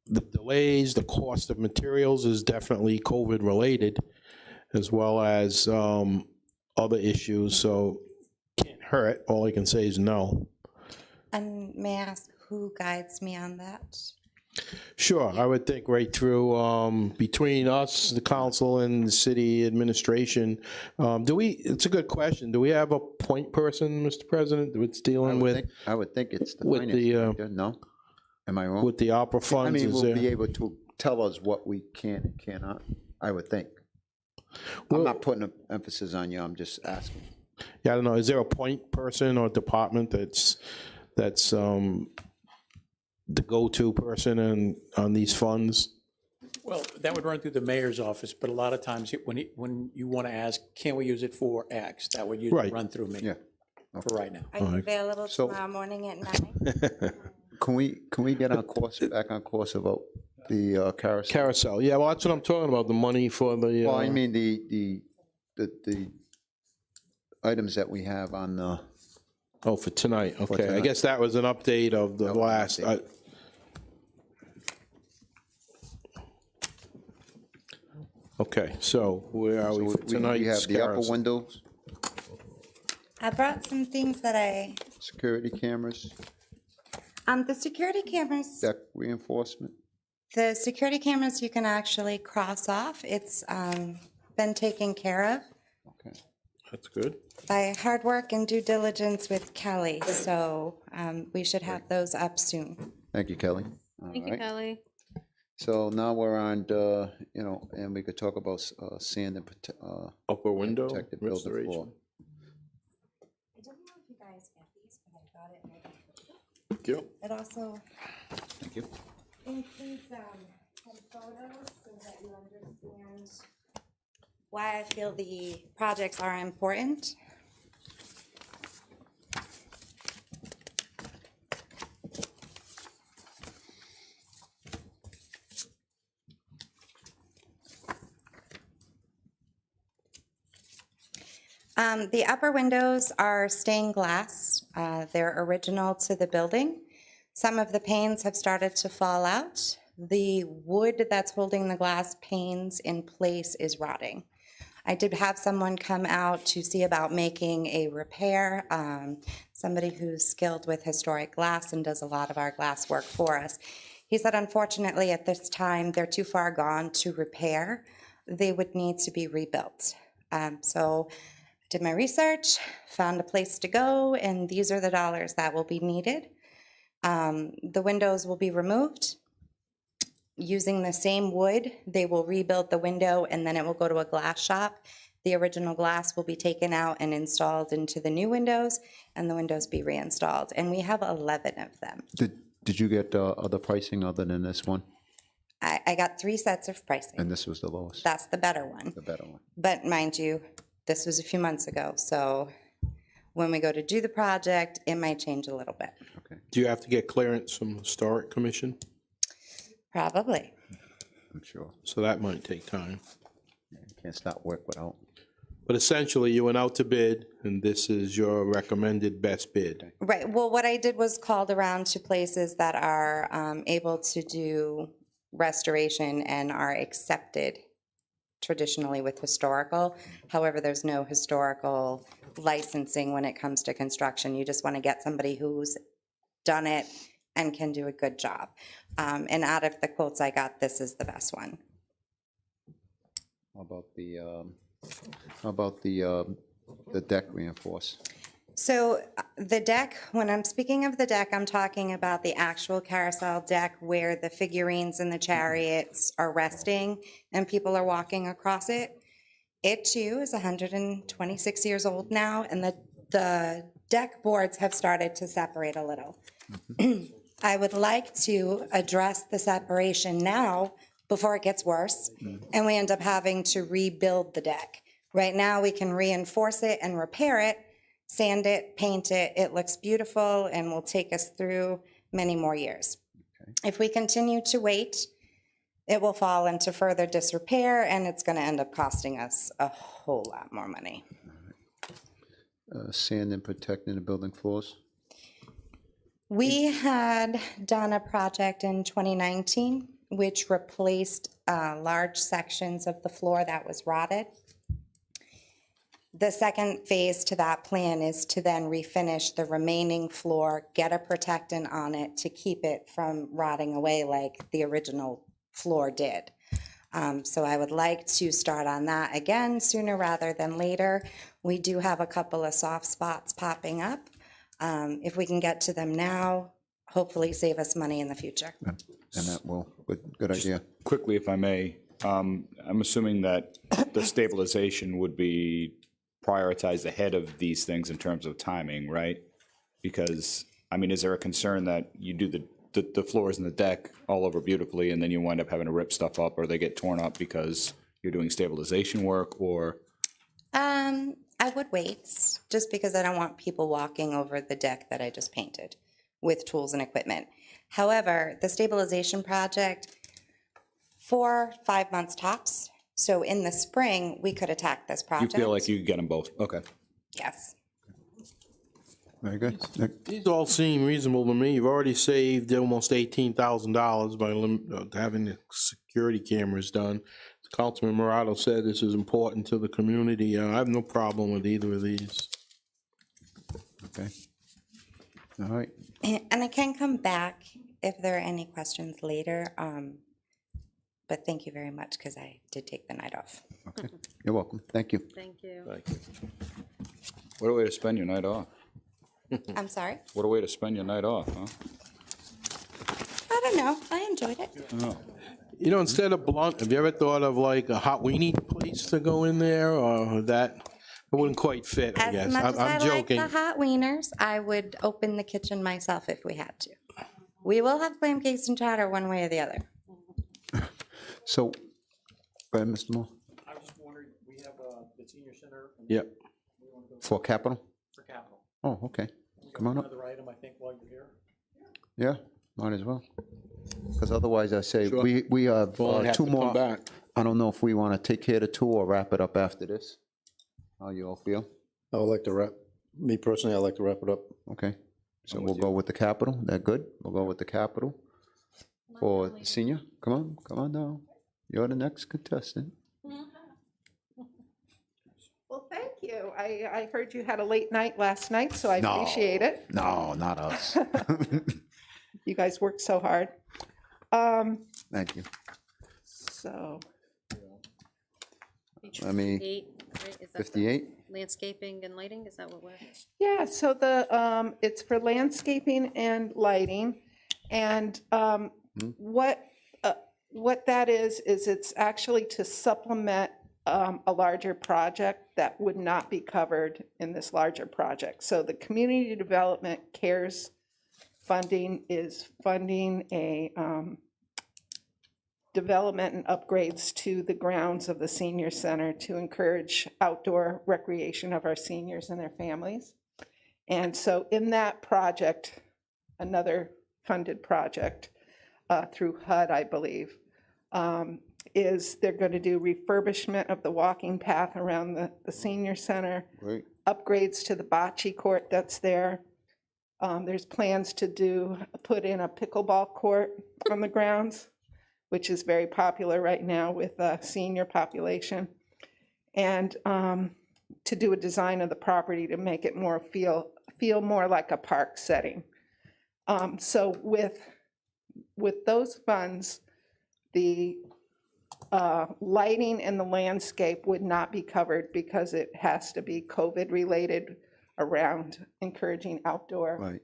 the delays, the cost of materials is definitely COVID-related, as well as other issues, so can't hurt. All I can say is no. And may I ask who guides me on that? Sure, I would think right through, between us, the council, and the city administration. It's a good question. Do we have a point person, Mr. President, that's dealing with I would think it's the with finance the, director, no? Am I wrong? with the opera I funds? mean, Is will there- be able to tell us what we can and cannot, I would think. I'm Well- not putting an emphasis on you, I'm just asking. Yeah, I don't know, is there a point person or department that's the go-to person on these funds? Well, that would run through the mayor's office, but a lot of times when you want to ask, can we use it for X, that would usually Right. run through me Yeah. for right now. Are you available So- tomorrow morning at 9? Can we get on course, back on course about the carousel? Carousel, yeah, well, that's what I'm talking about, the money for the. Well, I mean, the items that we have on the, Oh, for tonight, okay. I tonight. guess that was an update of the That was an last. update. Okay, so where are so we for we tonight's have the upper carousel? windows, I brought some things that security cameras, the security cameras, deck reinforcement. the security cameras you can actually cross off. It's been taken care of Okay. That's good. by hard work and due diligence with Kelly, so we should have those up soon. Thank you, Kelly. All Thank you, right. Kelly. So now we're on, and we could talk about sand and Upper window protected building floor. restoration. I don't know if you guys get these, but I got it. Thank you. It also Thank you. includes some photos so that you understand why I feel the projects are important. The upper windows are stained glass. They're original to the building. Some of the panes have started to fall out. The wood that's holding the glass panes in place is rotting. I did have someone come out to see about making a repair, somebody who's skilled with historic glass and does a lot of our glass work for us. He said, unfortunately, at this time, they're too far gone to repair. They would need to be rebuilt. So I did my research, found a place to go, and these are the dollars that will be needed. The windows will be removed. Using the same wood, they will rebuild the window, and then it will go to a glass shop. The original glass will be taken out and installed into the new windows, and the windows be reinstalled. And we have 11 of them. Did you get other pricing other than this one? I got 3 sets of pricing. And this was the lowest, That's the better one. the better one? But mind you, this was a few months ago, so when we go to do the project, it might change a little bit. Okay, Do you have to get clearance from the Historic Commission? Probably. I'm sure. So that might take time. You can't start work without. But essentially, you went out to bid, and this is your recommended best bid. Right, well, what I did was called around to places that are able to do restoration and are accepted traditionally with historical. However, there's no historical licensing when it comes to construction. You just want to get somebody who's done it and can do a good job. And out of the quotes I got, this is the best one. How about the deck reinforce? So the deck, when I'm speaking of the deck, I'm talking about the actual carousel deck where the figurines and the chariots are resting and people are walking across it. It too is 126 years old now, and the deck boards have started to separate a little. I would like to address the separation now before it gets worse and we end up having to rebuild the deck. Right now, we can reinforce it and repair it, sand it, paint it. It looks beautiful and will take us through many more years. If we continue to wait, it will fall into further disrepair and it's going to end up costing us a whole lot more money. Sand and protecting the building floors? We had done a project in 2019 which replaced large sections of the floor that was rotted. The second phase to that plan is to then refinish the remaining floor, get a protectant on it to keep it from rotting away like the original floor did. So I would like to start on that again sooner rather than later. We do have a couple of soft spots popping up. If we can get to them now, hopefully save us money in the future. And that will, good idea. Quickly, if I may, I'm assuming that the stabilization would be prioritized ahead of these things in terms of timing, right? Because, I mean, is there a concern that you do the floors and the deck all over beautifully and then you wind up having to rip stuff up or they get torn up because you're doing stabilization work, or? I would wait, just because I don't want people walking over the deck that I just painted with tools and equipment. However, the stabilization project, 4-5 months tops. So in the spring, we could attack this You project. feel like you could get them both? Okay. Yes. Very good. Nick? These all seem reasonable to me. You've already saved almost $18,000 by having the security cameras done. Councilman Morado said this is important to the community. I have no problem with either of these. Okay. All right. And I can come back if there are any questions later. But thank you very much, because I did take the night off. Okay. You're welcome. Thank you. Thank you. What a way to spend your night off. I'm sorry? What a way to spend your night off, huh? I don't know. I enjoyed it. Oh. You know, instead of blunt, have you ever thought of like a hot weenie place to go in there, or that? It wouldn't quite fit, I As guess. much as I I'm like joking. the hot wieners, I would open the kitchen myself if we had to. We will have clam cakes and chowder one way or the other. So, go ahead, Mr. Moore. I was just wondering, we have the senior center Yep. For capital? for capital. Oh, okay. Come on up. Another item, I think, while you're here. Yeah, might as well. Because otherwise, I say, Sure. we have Well, I have two to more. come back. I don't know if we want to take care of the two or wrap it up after this. How you all feel? I would like to wrap, me personally, I'd like to wrap it up. Okay. So we'll go with the capital. That good? We'll go with the capital. For senior, come on down. You're the next contestant. Well, thank you. I heard you had a late night last night, so I No. appreciate it. No, not us. You guys worked so hard. Thank you. So, I mean, 58, right? Is that the 58? landscaping and lighting, is that what we're? yeah, so it's for landscaping and lighting. And what that is it's actually to supplement a larger project that would not be covered in this larger project. So the Community Development CARES funding is funding a development and upgrades to the grounds of the senior center to encourage outdoor recreation of our seniors and their families. And so in that project, another funded project through HUD, I believe, is they're going to do refurbishment of the walking path around the senior center, Great. upgrades to the bocce court that's there. There's plans to put in a pickleball court on the grounds, which is very popular right now with the senior population, and to do a design of the property to make it more feel more like a park setting. So with those funds, the lighting and the landscape would not be covered because it has to be COVID related around encouraging outdoor. Right.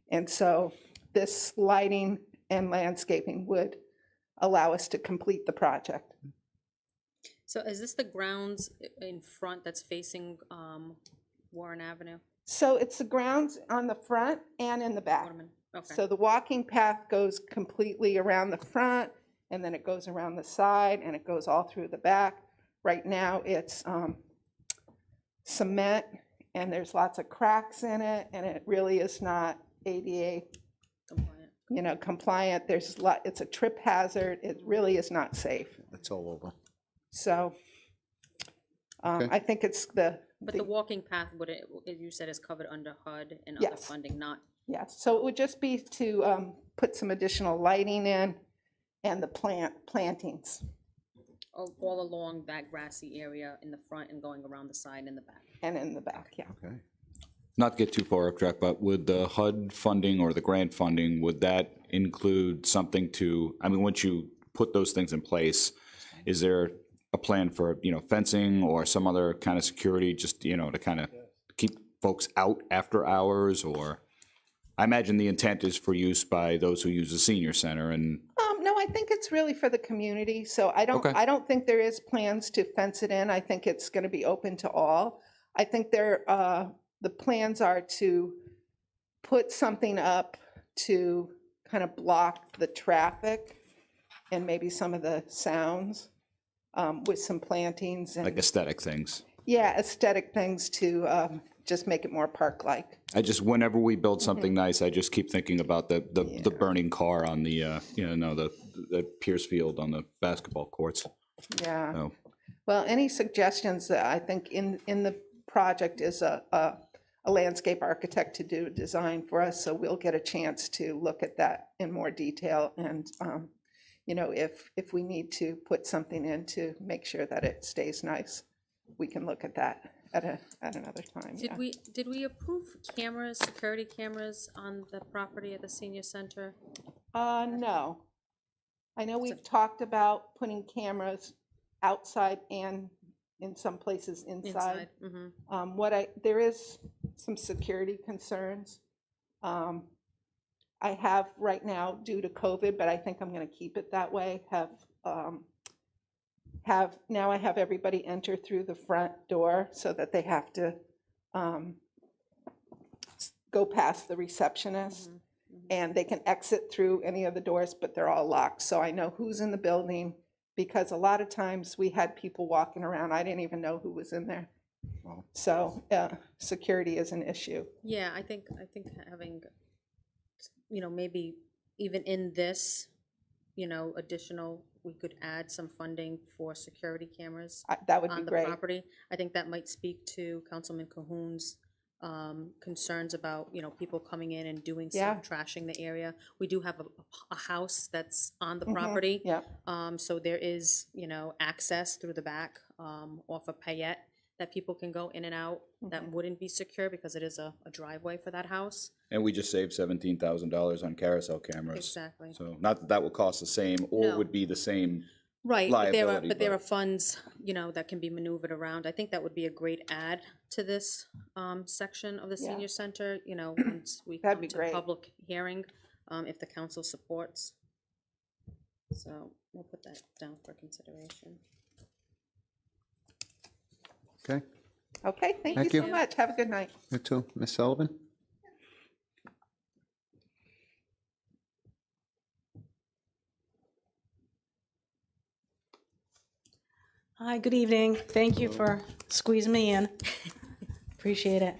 And so this lighting and landscaping would allow us to complete the project. So is this the grounds in front that's facing Warren Avenue? So it's the grounds on the front and in the back. Waterman? Okay. So the walking path goes completely around the front, and then it goes around the side, and it goes all through the back. Right now, it's cement, and there's lots of cracks in it, and it really is not ADA, Compliant. compliant. It's a trip hazard. It really is not safe. It's all over. So Okay. I think it's But the walking path, you said is covered under HUD and other Yes. funding, not Yes, so it would just be to put some additional lighting in and the plantings All along that grassy area in the front and going around the side and the back. and in the back, yeah. Okay. Not to get too far off track, but would the HUD funding or the grant funding, would that include something to, I mean, once you put those things in place, is there a plan for, fencing or some other kind of security, just, to kind of keep folks out after hours? Or, I imagine the intent is for use by those who use the senior center and, No, I think it's really for the community, so I Okay. don't think there is plans to fence it in. I think it's going to be open to all. I think the plans are to put something up to kind of block the traffic and maybe some of the sounds with some plantings like and, aesthetic things. yeah, aesthetic things to just make it more park-like. I just, whenever we build something nice, I just keep thinking about the burning car on the, the Pierce Field on the basketball courts. Yeah. So, Well, any suggestions that I think in the project is a landscape architect to do a design for us, so we'll get a chance to look at that in more detail. And, if we need to put something in to make sure that it stays nice, we can look at that at another time. Yeah. Did we approve cameras, security cameras on the property at the senior center? No. I know we've talked about putting cameras outside and in some places inside. Mm-hmm. There is some security concerns. I have right now, due to COVID, but I think I'm going to keep it that way, now I have everybody enter through the front door so that they have to go past the receptionist. And they can exit through any of the doors, but they're all locked. So I know who's in the building, because a lot of times we had people walking around, I didn't even know who was in there. So security is an issue. Yeah, I think having, maybe even in this, additional, we could add some funding for security cameras That would be on the great. property. I think that might speak to Councilman Cahoon's concerns about, people coming in and doing Yeah. some trashing the area. We do have a house that's on the property. Yeah. So there is, access through the back off of Payette that people can go in and out. That wouldn't be secure because it is a driveway for that house. and we just saved $17,000 on carousel cameras. Exactly. So not that would cost the same or No. would be the same. Right, liability, but there but- are funds, that can be maneuvered around. I think that would be a great add to this section of the Yeah. senior center, once we That'd come be to great. public hearing, if the council supports. So we'll put that down for consideration. Okay, Okay, thank Thank you you. so much. Have a good night. you too. Ms. Sullivan? Hi, good evening. Thank you for squeezing me in. Appreciate it.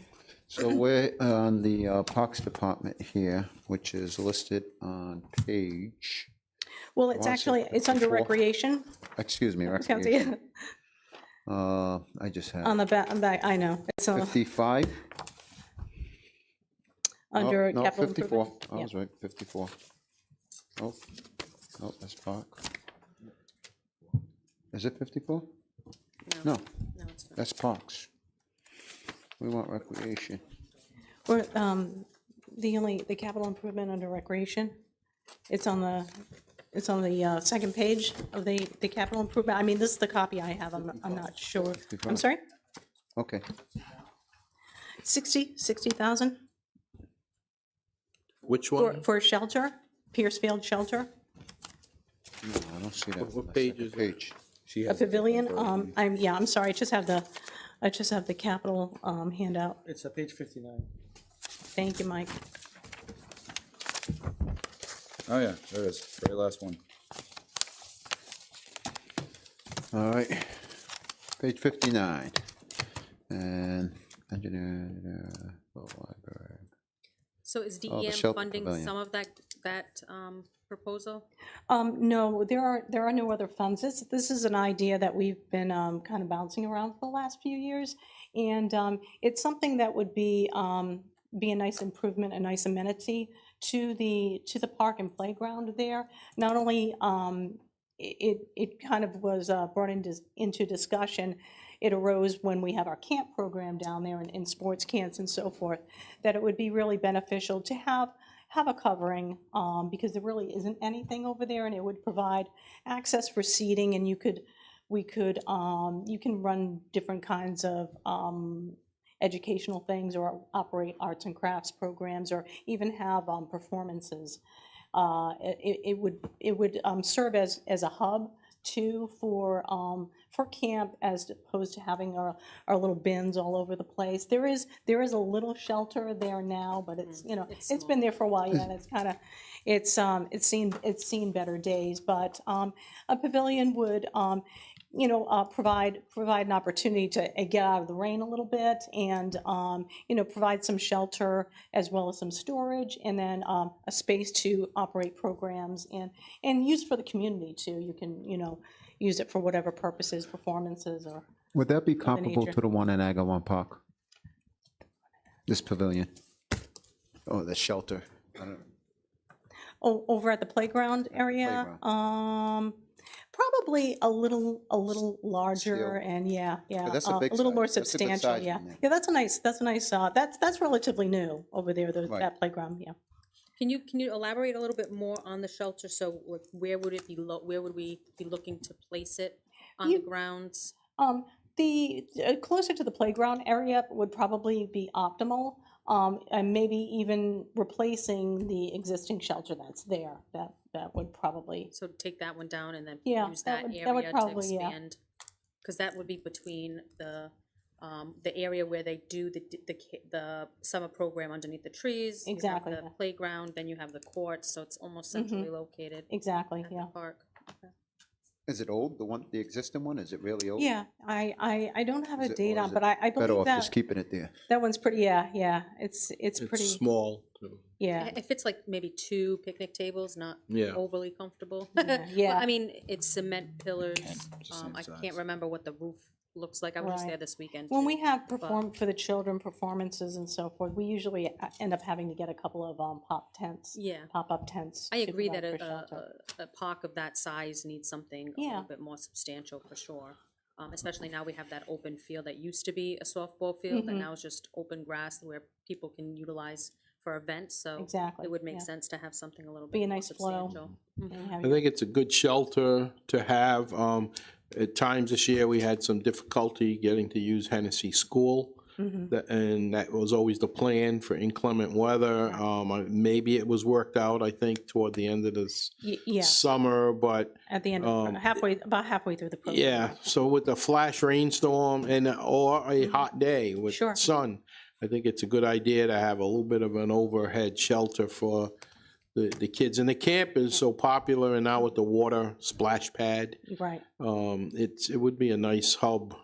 So we're on the Parks Department here, which is listed on page, Well, it's Well, actually, it's under 54. recreation. excuse me, County- recreation. I just On had the back, I know. It's 55. under No, capital 54. improvement. I Yeah. was right, 54. Oh, no, that's Park. Is it 54? No, No, it's not. that's Parks. We want recreation. Or the capital improvement under recreation. It's on the second page of the capital improvement. I mean, this is the copy I have. I'm not sure. I'm sorry? Okay, 60,000 Which one? for shelter, Piercefield Shelter, no, I don't see that. What on the page second is it? Page. She a has a pavilion. different version. I'm sorry, I just have the capital handout. It's page 59. Thank you, Mike. Oh, yeah, there it is, very last one. All right, page 59. And engineer, library. So is Oh, the DEM shelter funding pavilion. some of that proposal? No, there are no other funds. This is an idea that we've been kind of bouncing around for the last few years. And it's something that would be be a nice improvement, a nice amenity to the park and playground there. Not only, it kind of was brought into discussion, it arose when we have our camp program down there and sports camps and so forth, that it would be really beneficial to have a covering, because there really isn't anything over there, and it would provide access for seating, and you can run different kinds of educational things, or operate arts and crafts programs, or even have performances. It would serve as a hub too for camp, as opposed to having our little bins all over the place. There is a little shelter there now, but it's, it's been there for a while, yeah, and it's kind of, it's seen better days. But a pavilion would provide an opportunity to get out of the rain a little bit, and provide some shelter as well as some storage, and then a space to operate programs and use for the community too. You can use it for whatever purposes, performances, or Would that be comparable nature. to the one in Agawam Park? This pavilion? Oh, the shelter. I don't- over at the playground area. Probably a little larger, Scale. and yeah, that's a big little more size. That's a good substantial, size yeah. one there. Yeah, that's a nice, that's relatively new over there, Right. that playground, yeah. Can you elaborate a little bit more on the shelter? So like, where would it be, where would we be looking to place it on the grounds? The closer to the playground area would probably be optimal, and maybe even replacing the existing shelter that's there. That would probably, So take that one down and then Yeah, use that that would- that would area to probably, yeah. expand? Because that would be between the area where they do the summer program underneath the trees. you have Exactly, the yeah. Mm-hmm. playground, then you have the courts, so it's almost centrally located exactly, at the yeah. park. Is it old, the existing one? Is it really old? Yeah, I don't have a Is it- date or on, is but it I Better believe off that, just keeping it there. that one's pretty, yeah, it's It's pretty, small, too. yeah. It fits like maybe 2 picnic tables, not Yeah. overly comfortable. Yeah. Well, I mean, it's cement pillars. it's the same I size. can't remember what the roof looks like. I was just Right. there this weekend. When too. we have for the children performances and so forth, we usually end up having to get a couple of Yeah. pop-up tents. I to agree that provide for shelter. a park of that size needs something a Yeah. little bit more substantial for sure. Especially now we have that open field that used to be a softball field, Mm-hmm. and now it's just open grass where people can utilize for events, so Exactly, it would make yeah. sense to have something a little Be bit a more nice flow. substantial. And have I think it's a good shelter to have. At times this year, we had some difficulty getting to use Hennessy School. And that was always the plan for inclement weather. Maybe it was worked out, I think, toward the end of this Yeah, summer, but at the end, of about halfway through the program. yeah, so with the flash rainstorm or a hot day with Sure. sun, I think it's a good idea to have a little bit of an overhead shelter for the kids. And the camp is so popular, and now with the water splash pad, Right, it would be a nice hub,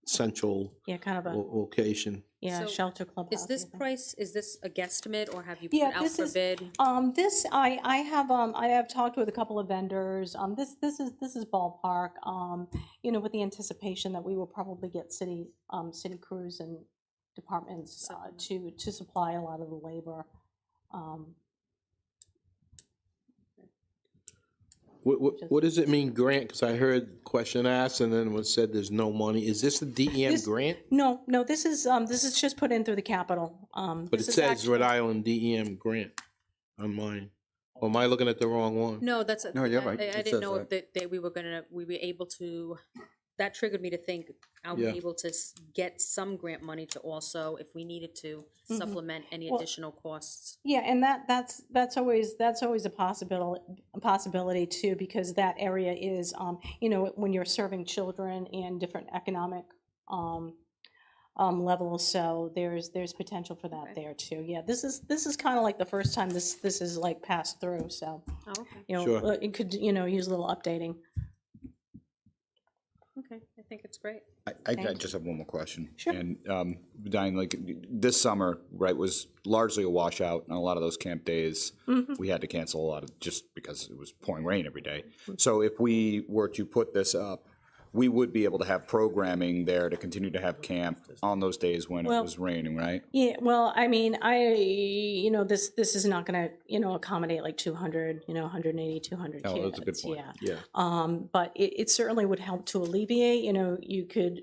central yeah, kind of a, location. yeah, So, shelter clubhouse. Is this I think. price, is this a guesstimate, or have you put Yeah, it out this for is- bid? This, I have talked with a couple of vendors, this is ballpark, with the anticipation that we will probably get city crews and departments, to supply a lot of the labor. What does it mean, grant? Because I heard question asked, and then it was said there's no money. Is this a DEM This- grant? No, this is just put in through the capital. But This it is says actually- Rhode Island DEM grant on mine. Or am I looking at the wrong one? No, that's, No, you're right. I It didn't says know if that we were able to, that triggered me to think, are we Yeah. able to get some grant money to also, if we needed to, supplement any Mm-hmm. Well- additional costs? Yeah, and that's always a possibility too, because that area is, when you're serving children in different economic levels, so there's potential for that there too. Yeah, this is kind of like the first time this is like passed through, so, Oh, okay, Sure. it could, use a little updating. okay, I think it's great. I just have one more question. Sure. And Diane, like this summer, right, was largely a washout, and a lot of those camp days, we had to cancel a lot of, just because it was pouring rain every day. So if we were to put this up, we would be able to have programming there to continue to have camp on those days when it Well- was raining, right? Yeah, well, I mean, this is not gonna, accommodate like 200, 180, 200 kids. Oh, that's a good point. Yeah. Yeah. But it certainly would help to alleviate,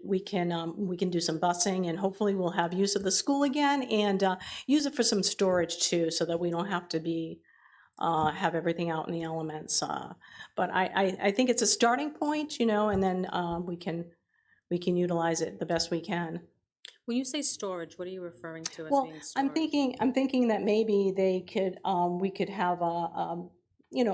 we can do some busing, and hopefully we'll have use of the school again, and use it for some storage too, so that we don't have to have everything out in the elements. But I think it's a starting point, and then we can utilize it the best we can. When you say storage, what are you referring to as Well, being storage? I'm thinking that maybe we could have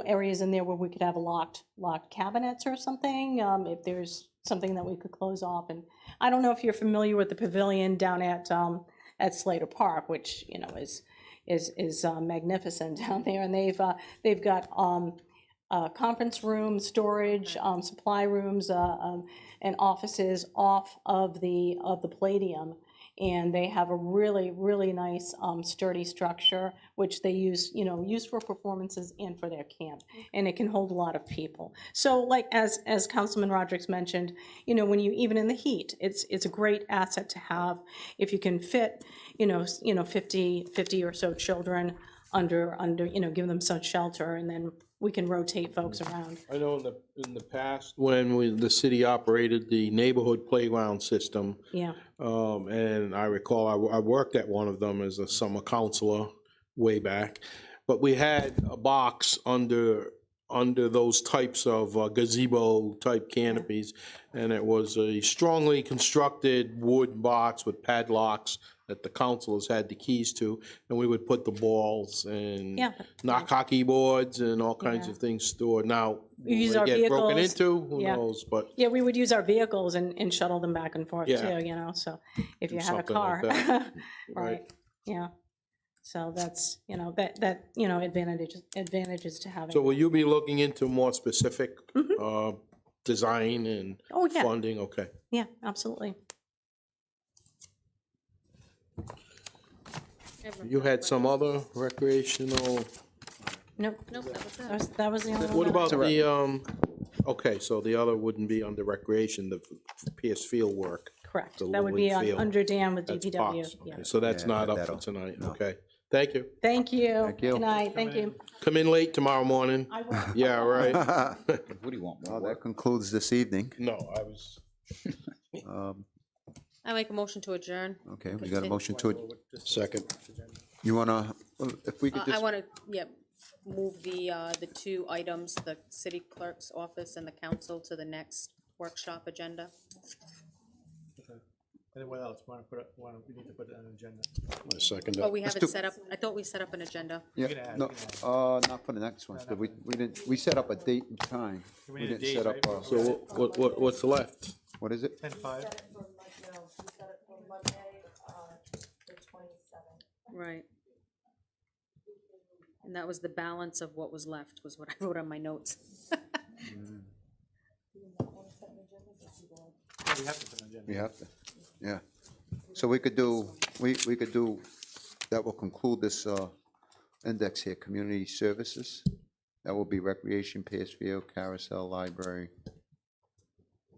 areas in there where we could have locked cabinets or something, if there's something that we could close off. And I don't know if you're familiar with the pavilion down at Slater Park, which, is magnificent down there. And they've got conference rooms, storage, supply rooms, and offices off of the Palladium. And they have a really, really nice sturdy structure, which they use for performances and for their camp. And it can hold a lot of people. So like as Councilman Rodrick mentioned, when you, even in the heat, it's a great asset to have if you can fit, 50 or so children under, give them some shelter, and then we can rotate folks around. I know in the past, when the city operated the neighborhood playground system, Yeah. and I recall I worked at one of them as a summer counselor way back, but we had a box under those types of gazebo type canopies, and it was a strongly constructed wood box with padlocks that the counselors had the keys to, and we would put the balls and Yeah. knock hockey boards and all kinds Yeah. of things stored. Now, We use will our they get broken vehicles. into? Who Yeah. knows? But Yeah, we would use our vehicles and shuttle them back and forth Yeah. too, so if you Do had a something car. like that. Right, yeah. So that's, advantages to having. so will you be looking into more specific design and Mm-hmm. Oh, yeah. funding? Okay. Yeah, absolutely. You had some other recreational, Nope, Nope, that was it. that was the only one. what that I- about the, okay, so the other wouldn't be under recreation, the Pierce Field work. Correct, the that would be Little League field. under Dan with That's DPW, Parks. yeah. Okay, so that's Yeah, not up that'll- for tonight, no. okay. Thank you. Thank you. Thank you. Good night, thank you. Come in late tomorrow morning. I will. Yeah, right. What do you want? Well, that concludes this evening. No, I was, I make a motion to adjourn. Okay, we got a motion to, Second. you wanna, if we could I just, want to, move the two items, the city clerk's office and the council, to the next workshop agenda. And then what else? We need to put it on an agenda. Second. Oh, we Let's haven't do- set up, I thought we set up an agenda. yeah, can add, no, you can not for the next one, but we didn't, we set up a date and time. We We need a didn't date, set up, right? so what's left? what is it? 10-5. Right. And that was the balance of what was left, was what I wrote on my notes. We have to put it on the agenda. We have to, yeah. So we could do, we could do, that will conclude this index here, community services. That will be recreation, Piercefield, carousel, library,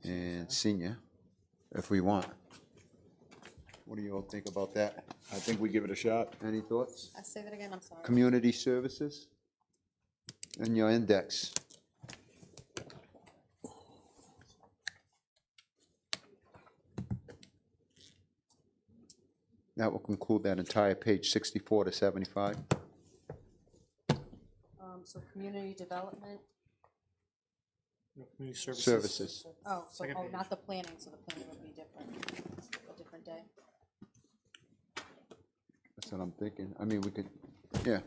and senior, if we want. What do you all think about that? I think we give it a shot. Any thoughts? Say that again, I'm sorry. Community services and your index. That will conclude that entire page 64 to 75. So community development, Community services. Services. Second page. not the planning, so the planning would be different, a different day. That's what I'm thinking. I mean, we could, yeah.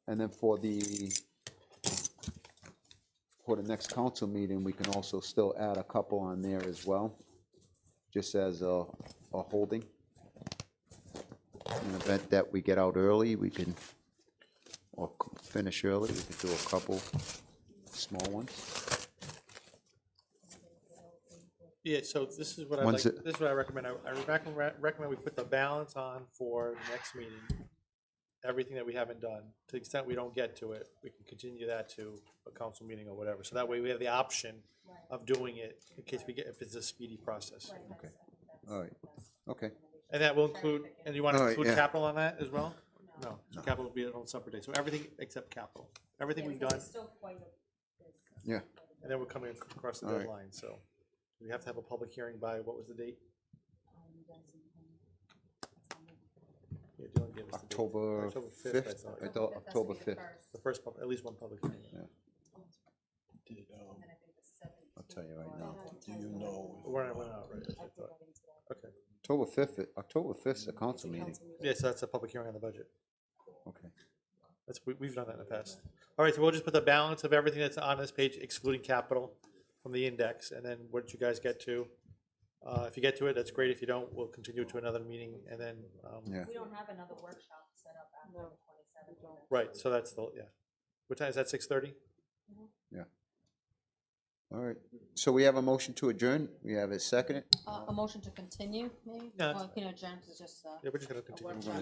And then for the next council meeting, we can also still add a couple on there as well, just as a holding. In the event that we get out early, we can, or finish early, we could do a couple small ones. Yeah, so this is what I Once like, it- this is what I recommend. I recommend we put the balance on for the next meeting. everything that we haven't done. To the extent we don't get to it, we can continue that to a council meeting or whatever. So that way we have the option of doing it in case we get, if it's a speedy process. Okay, all right, okay. And that will include, and you want to All right, include yeah. capital on that as well? No, so capital will be on a separate day. So everything except capital. Everything we've done, Yeah, and then we're coming across the All right. deadline, so we have to have a public hearing by, what was the date? Yeah, Dylan gave us the date. October October 5th, I 5th, thought. I thought October 5th, The first, at least one public hearing. I'll tell you right now. Do you know? When I went out, right, I thought. Okay, October 5th is a council meeting, yeah, so that's a public hearing on the budget. okay. That's, we've done that in the past. All right, so we'll just put the balance of everything that's on this page, excluding capital from the index, and then what you guys get to. If you get to it, that's great. If you don't, we'll continue to another meeting, and then, Yeah, We don't have another workshop set up after the 27th. right, so that's the, yeah. What time, is that 6:30? yeah. All right, so we have a motion to adjourn, we have a second. A motion to continue, maybe? Yeah. Well, you know, adjourn is just, Yeah, we're just gonna continue. workshop.